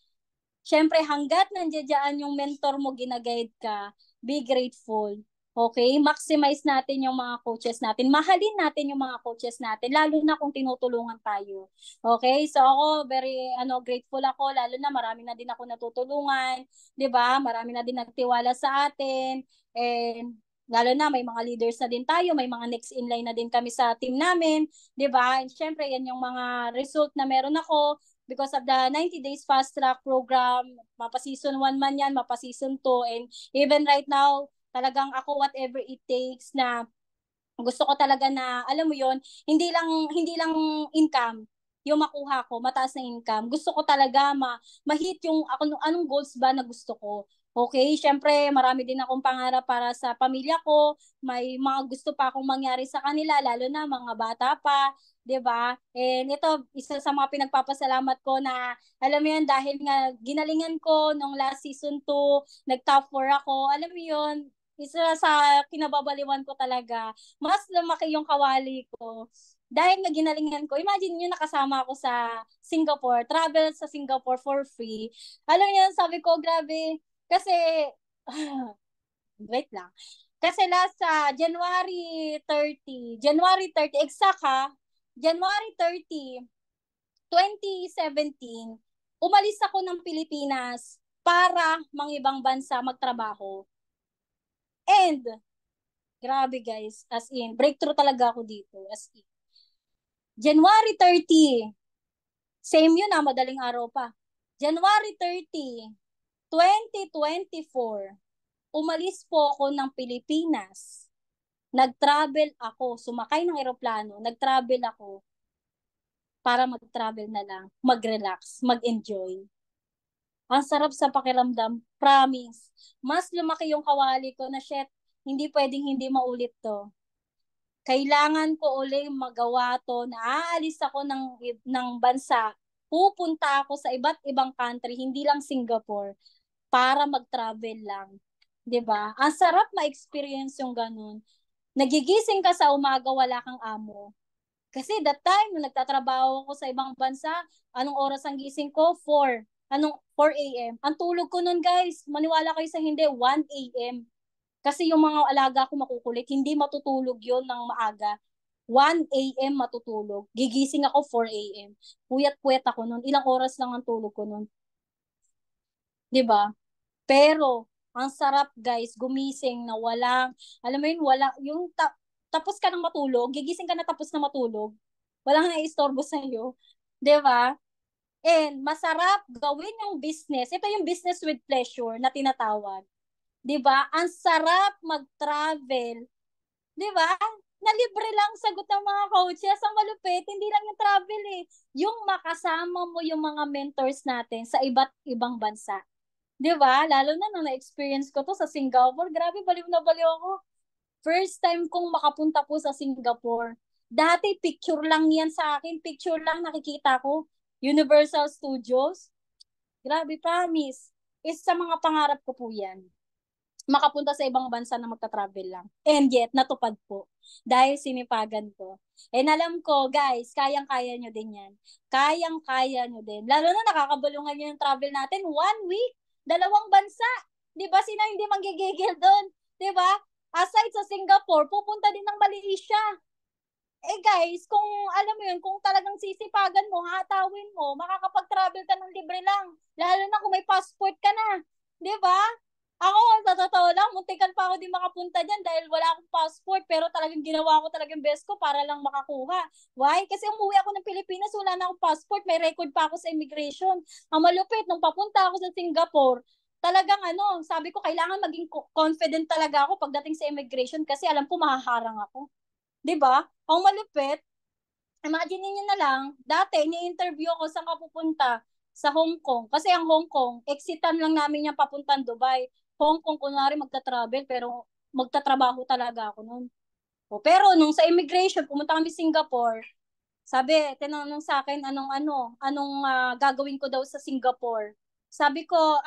Syempre, hanggat nandiyan yung mentor mo, ginaguide ka, be grateful. Okay? Maximize natin yung mga coaches natin. Mahalin natin yung mga coaches natin, lalo na kung tinutulungan tayo. Okay? So ako, very grateful ako, lalo na marami na din ako natutulungan, 'di ba? Marami na din nagtiwala sa atin. And lalo na may mga leaders na din tayo, may mga next in line na din kami sa team namin, 'di ba? And syempre, yan yung mga result na meron ako because of the 90 days fast track program. Mapa season 1 man yan, mapa season 2, and even right now, talagang ako whatever it takes na gusto ko talaga na, alam mo yon, hindi lang income yung makuha ko, mataas na income. Gusto ko talaga ma-hit yung anong goals ba na gusto ko. Okay, syempre marami din akong pangarap para sa pamilya ko. May mga gusto pa akong mangyari sa kanila, lalo na mga bata pa, 'di ba? And ito, isa sa mga pinagpapasalamat ko na, alam mo 'yun, dahil nga ginalingan ko nung last season 2, nag-top 4 ako. Alam mo 'yun, isa sa kinababaliwan ko talaga, mas lumaki yung kawali ko. Dahil na ginalingan ko, imagine nyo, nakasama ako sa Singapore, travel sa Singapore for free. Alam niyo, sabi ko, grabe, kasi, wait lang. Kasi last sa January 30, exact ha, January 30, 2017, umalis ako ng Pilipinas para mangibang bansa magtrabaho. And grabe guys, as in, breakthrough talaga ako dito, as in. January 30, same yun madaling araw pa. January 30, 2024, umalis po ako ng Pilipinas. Nag-travel ako, sumakay ng eroplano, nag-travel ako para mag-travel na lang, mag-relax, mag-enjoy. Ang sarap sa pakiramdam, promise. Mas lumaki yung kawali ko na, shit, hindi pwedeng hindi maulit to. Kailangan ko uling magawa to, na aalis ako ng bansa, pupunta ako sa iba't ibang country, hindi lang Singapore, para mag-travel lang. 'Di ba? Ang sarap ma-experience yung ganun. Nagigising ka sa umaga, wala kang amo. Kasi that time, nung nagtatrabaho ako sa ibang bansa, anong oras ang gising ko? 4. Anong 4 a.m. Ang tulog ko nun, guys, maniwala kayo sa hindi, 1 a.m. Kasi yung mga alaga ko makukulit, hindi matutulog yon ng maaga. 1 a.m. matutulog. Gigising ako 4 a.m. Puyat-puyat ako nun. Ilang oras lang ang tulog ko nun. 'Di ba? Pero, ang sarap guys, gumising na walang, alam mo yun, yung tapos ka nang matulog, gigising ka na tapos na matulog. Walang naiistorbo sa iyo. 'Di ba? And masarap gawin yung business. Ito yung business with pleasure na tinatawag. 'Di ba? Ang sarap mag-travel. 'Di ba? Na libre lang sagot ng mga coaches. Ang malupit, hindi lang yung travel eh. Yung makasama mo yung mga mentors natin sa iba't ibang bansa. 'Di ba? Lalo na nung na-experience ko to sa Singapore, grabe, baliw na baliw ako. First time kong makapunta po sa Singapore. Dati picture lang yan sa akin, picture lang nakikita ko. Universal Studios. Grabe, promise. Isa sa mga pangarap ko po yan, makapunta sa ibang bansa na magta-travel lang. And yet, natupad po. Dahil sinipagan ko. And alam ko, guys, kayang-kaya nyo din yan. Kayang-kaya nyo din. Lalo na nakakabalungan nyo yung travel natin. 1 week, 2 bansa. Di ba? Sino hindi manggigigil doon? Di ba? Aside sa Singapore, pupunta din ng Malaysia. Eh guys, kung alam mo yun, kung talagang sisipagan mo, hatawin mo, makakapag-travel ka ng libre lang. Lalo na kung may passport ka na. Di ba? Ako, sa totoo lang, muntikan pa ako di makapunta dyan dahil wala akong passport, pero talagang ginawa ko talagang best ko para lang makakuha. Why? Kasi umuwi ako ng Pilipinas, wala na akong passport, may record pa ako sa immigration. Ang malupit, nung papunta ako sa Singapore, talagang sabi ko, kailangan maging confident talaga ako pagdating sa immigration kasi alam ko mahaharang ako. 'Di ba? Ang malupit, imagine niyo na lang, dati ni-interview ako saan ka pupunta sa Hong Kong. Kasi ang Hong Kong, exitan lang namin yung papuntang Dubai. Hong Kong, kunwari magta-travel, pero magtatrabaho talaga ako noon. O, pero nung sa immigration, pumunta kami Singapore, Sabi, tinanong sa akin anong gagawin ko daw sa Singapore. Sabi ko,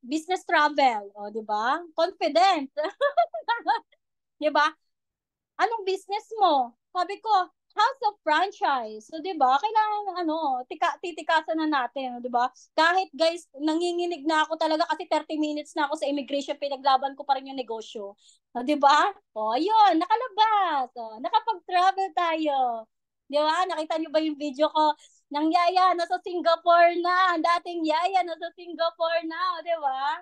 business travel, o, 'di ba? Confident. 'Di ba? Anong business mo? Sabi ko, house of franchise. So, 'di ba? Kailangan titikasan na natin, 'di ba? Kahit guys, nanginginig na ako talaga kasi 30 minutes na ako sa immigration, pinaglaban ko pa rin yung negosyo. 'Di ba? O, ayun, nakalabas. O, nakapag-travel tayo. 'Di ba? Nakita niyo ba yung video ko? Nang yaya na sa Singapore na, ang dating yaya na sa Singapore na, 'di ba?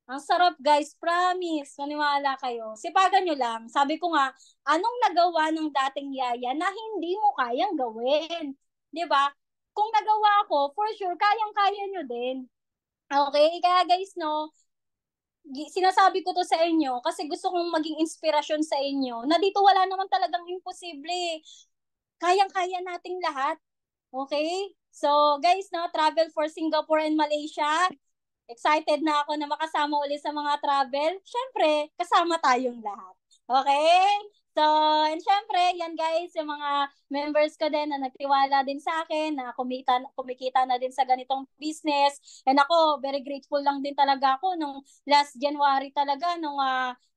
Ang sarap guys, promise. Maniwala kayo. Sipagan nyo lang. Sabi ko nga, anong nagawa ng dating yaya na hindi mo kayang gawin? 'Di ba? Kung nagawa ko, for sure, kayang-kaya nyo din. Okay? Kaya guys, no, sinasabi ko to sa inyo kasi gusto kong maging inspirasyon sa inyo na dito wala naman talagang imposible. Kayang-kaya nating lahat. Okay? So, guys, no, travel for Singapore and Malaysia. Excited na ako na makasama ulit sa mga travel. Siyempre, kasama tayong lahat. Okay? So, and syempre, yan guys, yung mga members ko din na nagtiwala din sa akin, na kumikita na din sa ganitong business. And ako, very grateful lang din talaga ako nung last January talaga, nung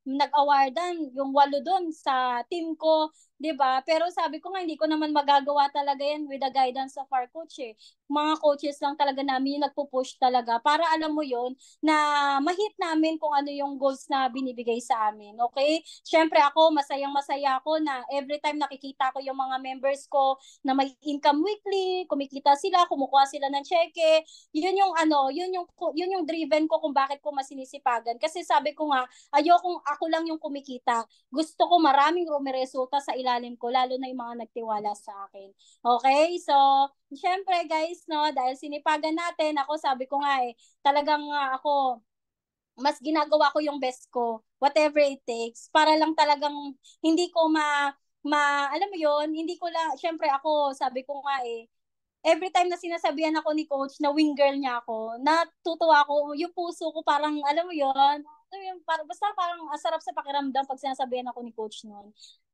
nag-awardan, yung 8 doon sa team ko, 'di ba? Pero sabi ko nga, hindi ko naman magagawa talaga yan with the guidance of our coach eh. Mga coaches lang talaga namin yung nagpo-push talaga para alam mo yon na ma-hit namin kung ano yung goals na binibigay sa amin. Okay? Syempre ako, masayang-masaya ako na every time nakikita ko yung mga members ko na may income weekly, kumikita sila, kumukuha sila ng cheque. Yun yung driven ko kung bakit ko masinisipagan. Kasi sabi ko nga, ayokong ako lang yung kumikita. Gusto ko maraming rumiresulta sa ilalim ko, lalo na yung mga nagtiwala sa akin. Okay? So, syempre guys, no, dahil sinipagan natin, ako sabi ko nga talagang ako, mas ginagawa ko yung best ko, whatever it takes, para lang talagang hindi ko alam mo yon, hindi ko lang, syempre ako, sabi ko nga every time na sinasabihan ako ni coach na wing girl niya ako, natutuwa ako, yung puso ko parang, alam mo yon, basta parang sarap sa pakiramdam pag sinasabihan ako ni coach noon.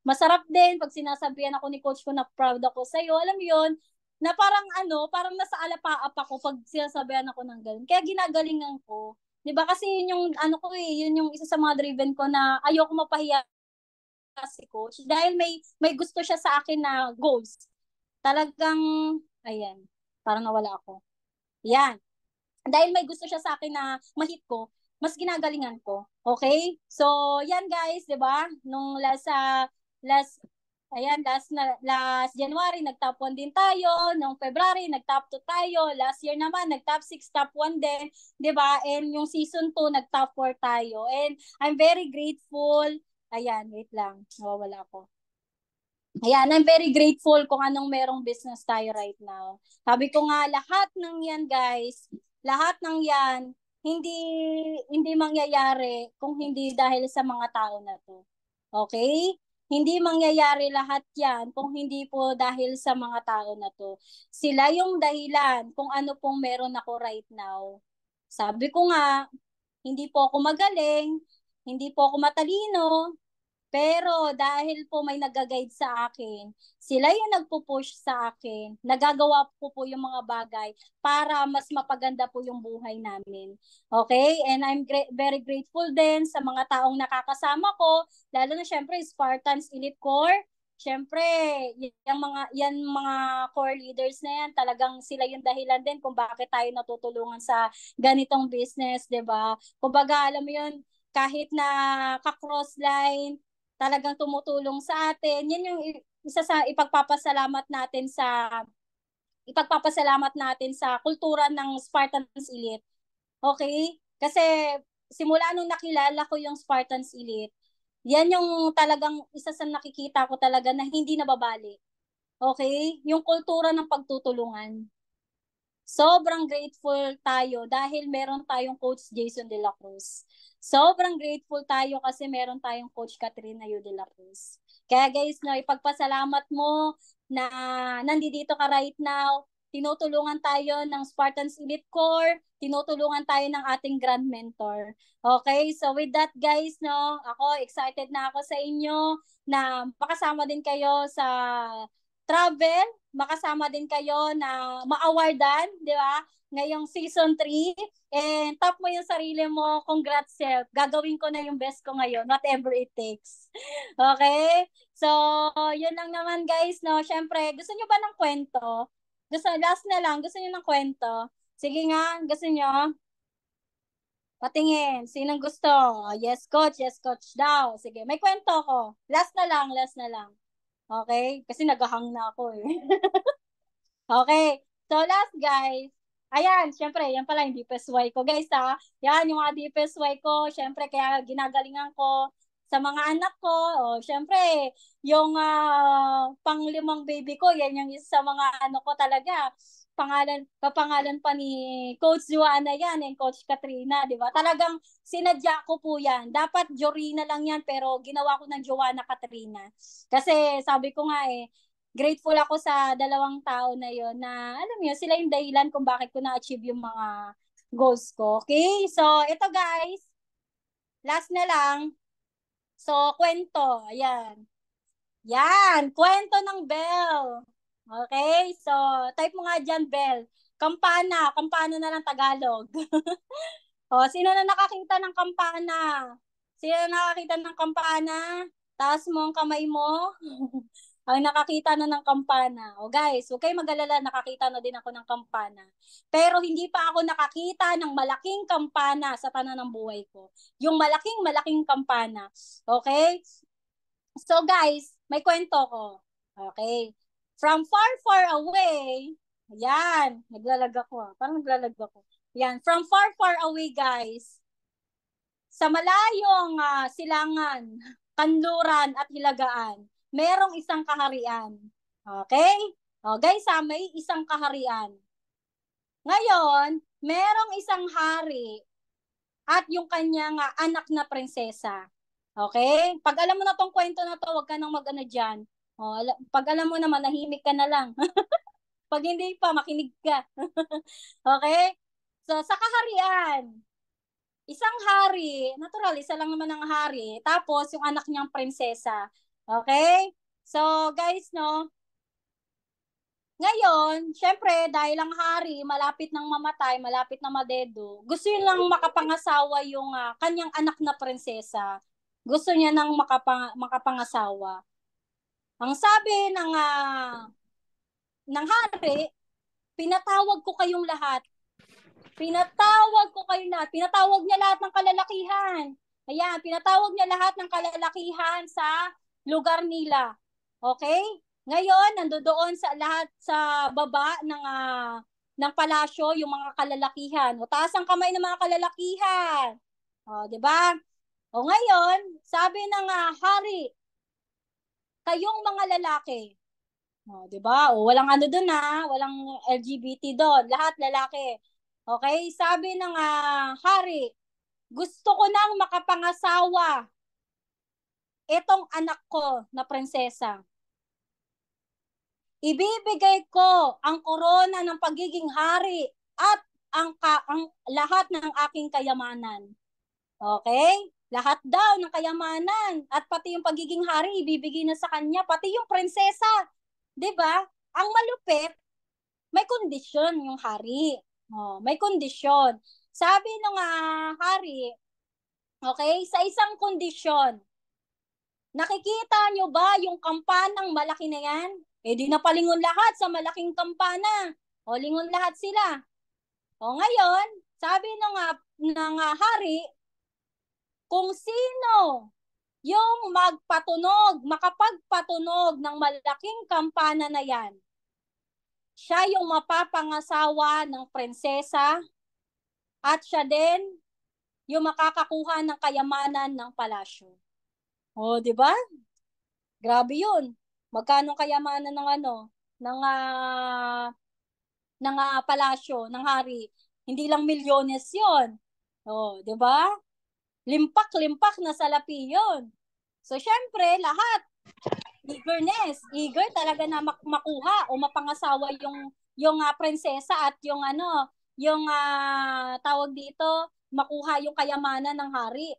Masarap din pag sinasabihan ako ni coach ko na proud ako sa'yo, alam mo yon, na parang parang nasa alapaap ako pag sinasabihan ako ng ganun. Kaya ginagalingan ko. 'Di ba? Kasi yun yung yun yung isa sa mga driven ko na ayoko mapahiya si coach dahil may gusto siya sa akin na goals. Talagang ayan, parang nawala ako. Yan. Dahil may gusto siya sa akin na mahit ko, mas ginagalingan ko. Okay? So, yan guys, 'di ba? Nung last last January, nag-top 1 din tayo. Noong February, nag-top 2 tayo. Last year naman, nag-top 6, top 1 din. 'Di ba? And yung season 2, nag-top 4 tayo. And I'm very grateful. Ayan, wait lang. Nawawala ako. Ayan, I'm very grateful kung anong merong business tayo right now. Sabi ko nga, lahat ng yan, guys, lahat ng yan, hindi hindi mangyayari kung hindi dahil sa mga tao na to. Okay? Hindi mangyayari lahat yan kung hindi po dahil sa mga tao na to. Sila yung dahilan kung ano pong meron ako right now. Sabi ko nga, hindi po ako magaling, hindi po ako matalino, pero dahil po may nag-guide sa akin, sila yung nagpo-push sa akin, nagagawa po yung mga bagay para mas mapaganda po yung buhay namin. Okay? And I'm very grateful din sa mga taong nakakasama ko, lalo na syempre Spartans Elite Core. Syempre, yan mga core leaders na yan, talagang sila yung dahilan din kung bakit tayo natutulungan sa ganitong business, 'di ba? Kumbaga, alam mo yun, kahit na ka-cross line, talagang tumutulong sa atin. Yan yung isa sa ipagpapasalamat natin sa kultura ng Spartans Elite. Okay? Kasi simula nung nakilala ko yung Spartans Elite, yan yung talagang isa sa nakikita ko talaga na hindi nababalik. Okay? Yung kultura ng pagtutulungan. Sobrang grateful tayo dahil meron tayong Coach Jason De La Cruz. Sobrang grateful tayo kasi meron tayong Coach Katrina Yu De La Cruz. Kaya guys, no, ipagpasalamat mo na nandito ka right now. Tinutulungan tayo ng Spartans Elite Core. Tinutulungan tayo ng ating grand mentor. Okay, so with that guys, no, ako excited na ako sa inyo na makasama din kayo sa travel, makasama din kayo na ma-awardan, di ba? Ngayong season 3. And top mo yung sarili mo. Congrats, self. Gagawin ko na yung best ko ngayon, whatever it takes. Okay? So, yun lang naman guys, no? Syempre, gusto nyo ba ng kwento? Last na lang, gusto nyo ng kwento? Sige nga, gusto nyo? Patingin, sinong gusto? Yes coach daw. Sige, may kwento ko. Last na lang, last na lang. Okay? Kasi naghahang na ako eh. Okay. So last guys. Ayan, syempre, yan pala yung deepest why ko. Guys ha, yan yung mga deepest why ko. Syempre, kaya ginagalingan ko sa mga anak ko. O, syempre, yung panglimang baby ko, yan yung isa sa mga ano ko talaga. Kapangalan pa ni Coach Juana yan, and Coach Katrina, di ba? Talagang sinadya ko po yan. Dapat Jorina lang yan, pero ginawa ko ng Joanna Katrina. Kasi sabi ko nga grateful ako sa dalawang tao na yon na alam niyo sila yung dahilan kung bakit ko na-achieve yung mga goals ko. Okay? So, ito guys, last na lang. So, kwento. Ayan. Yan, kwento ng bell. Okay? So, type mo nga dyan, bell. Kampana. Kampana na lang Tagalog. O, sino na nakakita ng kampana? Sino na nakakita ng kampana? Taas mo ang kamay mo. Ang nakakita na ng kampana. O guys, huwag kayong mag-alala, nakakita na din ako ng kampana. Pero hindi pa ako nakakita ng malaking kampana sa tanan ng buhay ko. Yung malaking kampana. Okay? So guys, may kwento ko. Okay? From far away, ayan, naglalag ako. Parang naglalag ako. Yan, from far away guys, sa malayong silangan, kanluran at hilagaan, merong isang kaharian. Okay? O guys, may isang kaharian. Ngayon, merong isang hari at yung kanyang anak na prinsesa. Okay? Pag alam mo na tong kwento na to, wag ka nang mag-ano dyan. O, pag alam mo naman, nahimik ka na lang. Pag hindi pa, makinig ka. Okay? So, sa kaharian, isang hari, natural, isa lang naman ang hari, tapos yung anak niyang prinsesa. Okay? So, guys, no, ngayon, syempre, dahil ang hari, malapit nang mamatay, malapit na madedo, gusto yun lang makapangasawa yung kanyang anak na prinsesa. Gusto niya nang makapangasawa. Ang sabi ng hari, pinatawag ko kayong lahat. Pinatawag ko kayo lahat. Pinatawag niya lahat ng kalalakihan. Ayan, pinatawag niya lahat ng kalalakihan sa lugar nila. Okay? Ngayon, nandoon sa lahat sa baba ng palasyo yung mga kalalakihan. O taas ang kamay ng mga kalalakihan. O, 'di ba? O ngayon, sabi ng hari, kayong mga lalaki. O, 'di ba? O walang ano doon walang LGBT doon, lahat lalaki. Okay? Sabi ng hari, gusto ko nang makapangasawa itong anak ko na prinsesa. Ibibigay ko ang korona ng pagiging hari at ang lahat ng aking kayamanan. Okay? Lahat daw ng kayamanan at pati yung pagiging hari ibibigay na sa kanya, pati yung prinsesa. 'Di ba? Ang malupit, may kondisyon yung hari. May kondisyon. Sabi ng hari, okay, sa isang kondisyon, nakikita nyo ba yung kampanang malaki na yan? Di napalingon lahat sa malaking kampana. O, lingon lahat sila. O, ngayon, sabi ng hari, kung sino yung makapagpatunog ng malaking kampana na yan, siya yung mapapangasawa ng prinsesa at siya din yung makakakuha ng kayamanan ng palasyo. O, di ba? Grabe 'yun. Magkano kayamanan ng palasyo ng hari? Hindi lang milyones 'yon. Oh, 'di ba? Limpak-limpak na salapi 'yon. So syempre, lahat eager talaga na makuha o mapangasawa yung prinsesa at yung tawag dito, makuha yung kayamanan ng hari.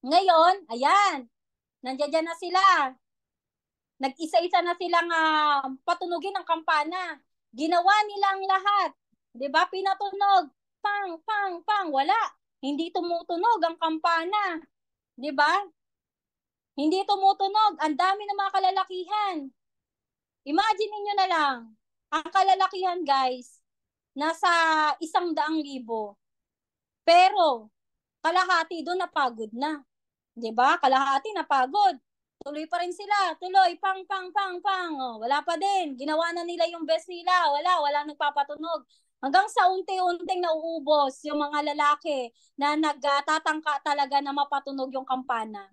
Ngayon, ayan, nandiyan na sila. Nag-isa-isa na silang patunugin ang kampana. Ginawa nilang lahat. 'Di ba? Pinatunog. Pang, pang, pang. Wala. Hindi tumutunog ang kampana. 'Di ba? Hindi tumutunog. Ang dami ng mga kalalakihan. Imagine niyo na lang. Ang kalalakihan, guys, nasa 100,000. Pero, kalahati doon napagod na. 'Di ba? Kalahati napagod. Tuloy pa rin sila. Tuloy. Pang, pang, pang, pang. Oh, wala pa din. Ginawa na nila yung best nila. Wala nagpapatunog. Hanggang sa unti-unting nauubos yung mga lalaki na nagtatangka talaga na mapatunog yung kampana.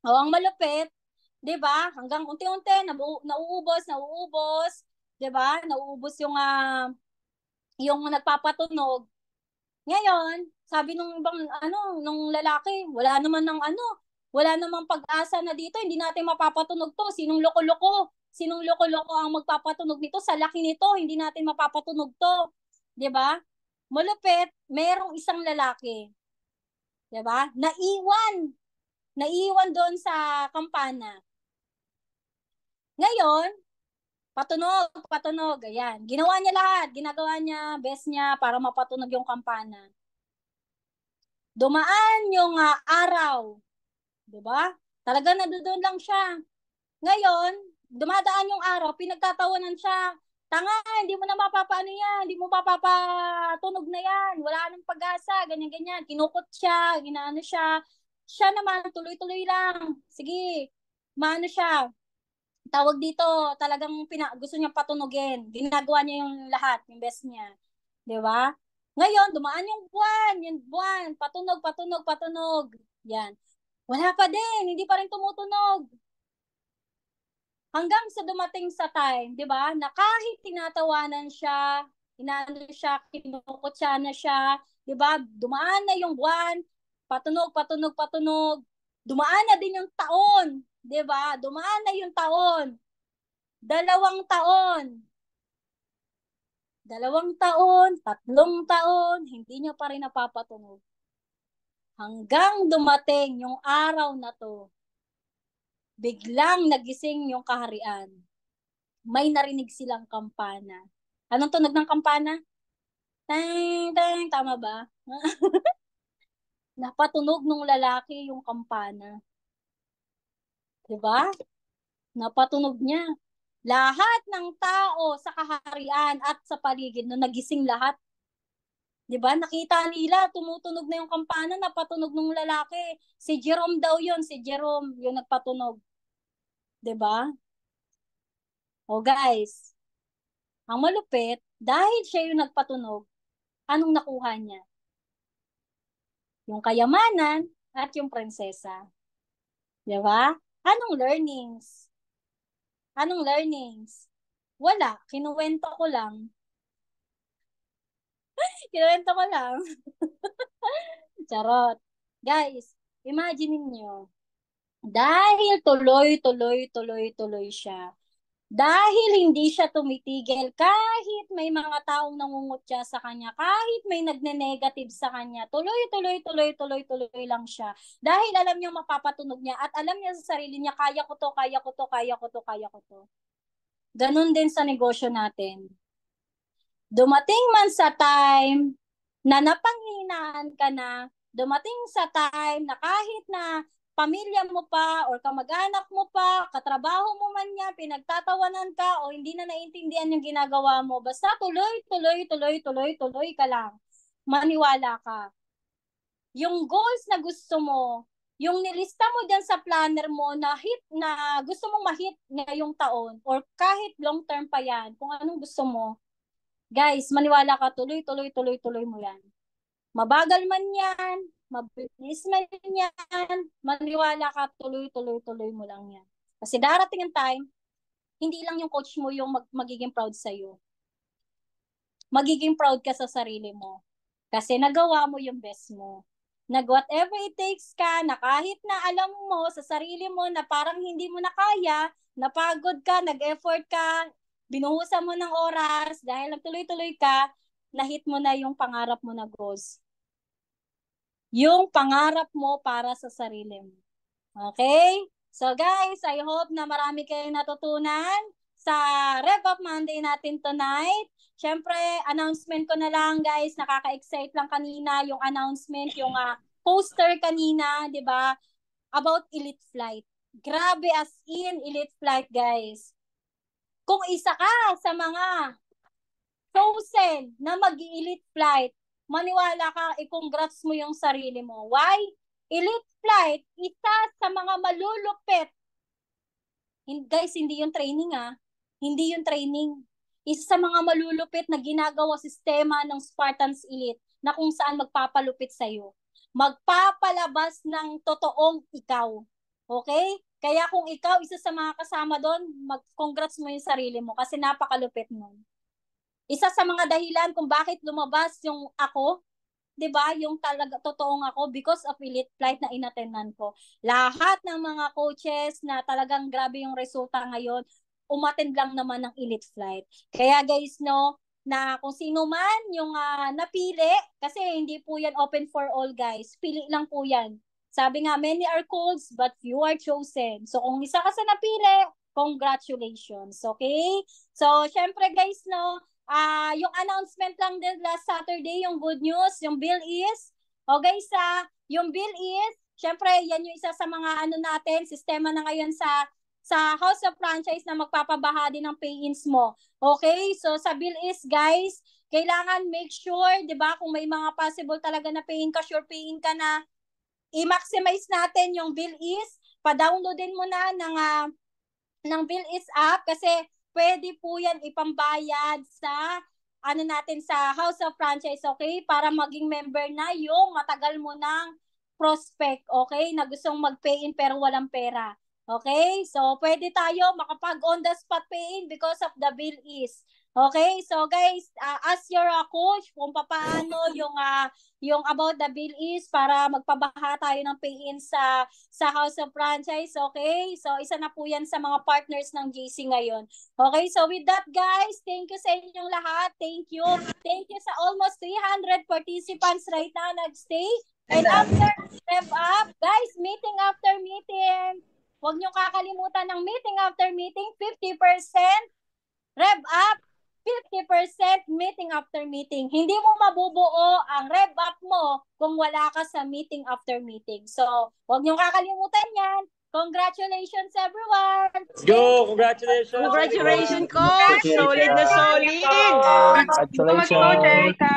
O, ang malupit, 'di ba? Hanggang unti-unti nauubos, 'di ba? Nauubos yung nagpapatunog. Ngayon, sabi nung ibang nung lalaki, wala namang pag-asa na dito, hindi natin mapapatunog 'to. Sinong loko-loko? Sinong loko-loko ang magpapatunog nito? Sa laki nito, hindi natin mapapatunog 'to. 'Di ba? Malupit, merong isang lalaki, 'di ba? Naiwan doon sa kampana. Ngayon, patunog, ayan. Ginawa niya lahat, ginagawa niya, best niya para mapatunog yung kampana. Dumaan yung araw, 'di ba? Talaga nandoon lang siya. Ngayon, dumadaan yung araw, pinagtatawanan siya. Tanga, hindi mo na mapapaano yan, hindi mo mapapatunog na yan, wala nang pag-asa, ganyan-ganyan. Kinukot siya, ginaano siya. Siya naman, tuloy-tuloy lang. Sige, maano siya, tawag dito, talagang gusto niya patunogin. Ginagawa niya yung lahat, yung best niya. 'Di ba? Ngayon, dumaan yung buwan, patunog. Yan. Wala pa din, hindi pa rin tumutunog. Hanggang sa dumating sa time, 'di ba? Na kahit tinatawanan siya, inaano siya, kinukutsa na siya, 'di ba? Dumaan na yung buwan, patunog. Dumaan na din yung taon, 'di ba? Dumaan na yung taon. 2 taon. 2 taon, 3 taon, hindi niya pa rin napapatunog. Hanggang dumating yung araw na to, biglang nagising yung kaharian. May narinig silang kampana. Anong tunog ng kampana? Tang, tang, tama ba? Napatunog nung lalaki yung kampana. 'Di ba? Napatunog niya. Lahat ng tao sa kaharian at sa paligid no nagising lahat. 'Di ba? Nakita nila tumutunog na yung kampana, napatunog ng lalaki. Si Jerome daw 'yon, si Jerome yung nagpatunog. 'Di ba? O guys, ang malupit, dahil siya yung nagpatunog, anong nakuha niya? Yung kayamanan at yung prinsesa. 'Di ba? Anong learnings? Anong learnings? Wala, kinuwento ko lang. Kinuwento ko lang. Charot. Guys, imagine niyo, dahil tuloy siya, dahil hindi siya tumitigil, kahit may mga taong nangungutya sa kanya, kahit may nagne-negative sa kanya, tuloy lang siya. Dahil alam niya mapapatunog niya at alam niya sa sarili niya, kaya ko to, kaya ko to, kaya ko to, kaya ko to. Ganun din sa negosyo natin. Dumating man sa time na napanghinaan ka na, dumating sa time na kahit na pamilya mo pa or kamag-anak mo pa, katrabaho mo man niya, pinagtatawanan ka o hindi na naiintindihan yung ginagawa mo, basta tuloy ka lang. Maniwala ka. Yung goals na gusto mo, yung nilista mo dyan sa planner mo na gusto mong ma-hit ngayong taon or kahit long term pa yan, kung anong gusto mo, guys, maniwala ka, tuloy mo yan. Mabagal man yan, mabilis man yan, maniwala ka, tuloy mo lang yan. Kasi darating ang time, hindi lang yung coach mo yung magiging proud sa'yo. Magiging proud ka sa sarili mo. Kasi nagawa mo yung best mo. Whatever it takes ka, na kahit na alam mo sa sarili mo na parang hindi mo na kaya, napagod ka, nag-effort ka, binuhusan mo ng oras, dahil nagtuloy-tuloy ka, na-hit mo na yung pangarap mo na goals. Yung pangarap mo para sa sarili mo. Okay? So guys, I hope na marami kayong natutunan sa Rev Up Monday natin tonight. Syempre, announcement ko na lang guys, nakaka-excite lang kanina yung announcement, yung poster kanina, 'di ba? About Elite Flight. Grabe as in Elite Flight guys. Kung isa ka sa mga chosen na mag-elite flight, maniwala ka, i-congrats mo yung sarili mo. Why? Elite flight, isa sa mga malulupit. Guys, hindi yung training Hindi yung training. Isa sa mga malulupit na ginagawa sistema ng Spartans Elite na kung saan magpapalupit sa'yo. Magpapalabas ng totoong ikaw. Okay? Kaya kung ikaw, isa sa mga kasama doon, mag-congrats mo yung sarili mo kasi napakalupit nun. Isa sa mga dahilan kung bakit lumabas yung ako, 'di ba? Yung talaga totoong ako because of Elite Flight na inattendan ko. Lahat ng mga coaches na talagang grabe yung resulta ngayon, umattend lang naman ng Elite Flight. Kaya guys, no, na kung sino man yung napili, kasi hindi po yan open for all guys. Pili lang po yan. Sabi nga, many are called but few are chosen. So kung isa ka sa napili, congratulations. Okay? So, syempre guys, no, yung announcement lang din last Saturday, yung good news, yung bill is, okay yung bill is, syempre, yan yung isa sa mga natin, sistema na ngayon sa House of Franchise na magpapabaha din ng pay-ins mo. Okay? So, sa bill is, guys, kailangan make sure, di ba, kung may mga possible talaga na pay-in ka, sure pay-in ka na, i-maximize natin yung bill is, pa-downloadin mo na ng bill is app kasi pwede po yan ipambayad sa natin sa House of Franchise, okay? Para maging member na yung matagal mo ng prospect, okay? Na gustong mag-pay-in pero walang pera. Okay? So, pwede tayo makapag on the spot pay-in because of the bill is. Okay? So, guys, as your coach, kung paano yung about the bill is para magpabaha tayo ng pay-in sa House of Franchise, okay? So, isa na po yan sa mga partners ng JC ngayon. Okay, so with that guys, thank you sa inyong lahat. Thank you. Thank you sa almost 300 participants right now nag-stay. And after Rev Up, guys, meeting after meeting. Huwag nyo kakalimutan ng meeting after meeting, 50% Rev Up, 50% meeting after meeting. Hindi mo mabubuo ang Rev Up mo kung wala ka sa meeting after meeting. So, huwag nyo kakalimutan yan. Congratulations, everyone! Go! Congratulations! Congratulations, Coach! Solid na solid! Congratulations, Coach Erica!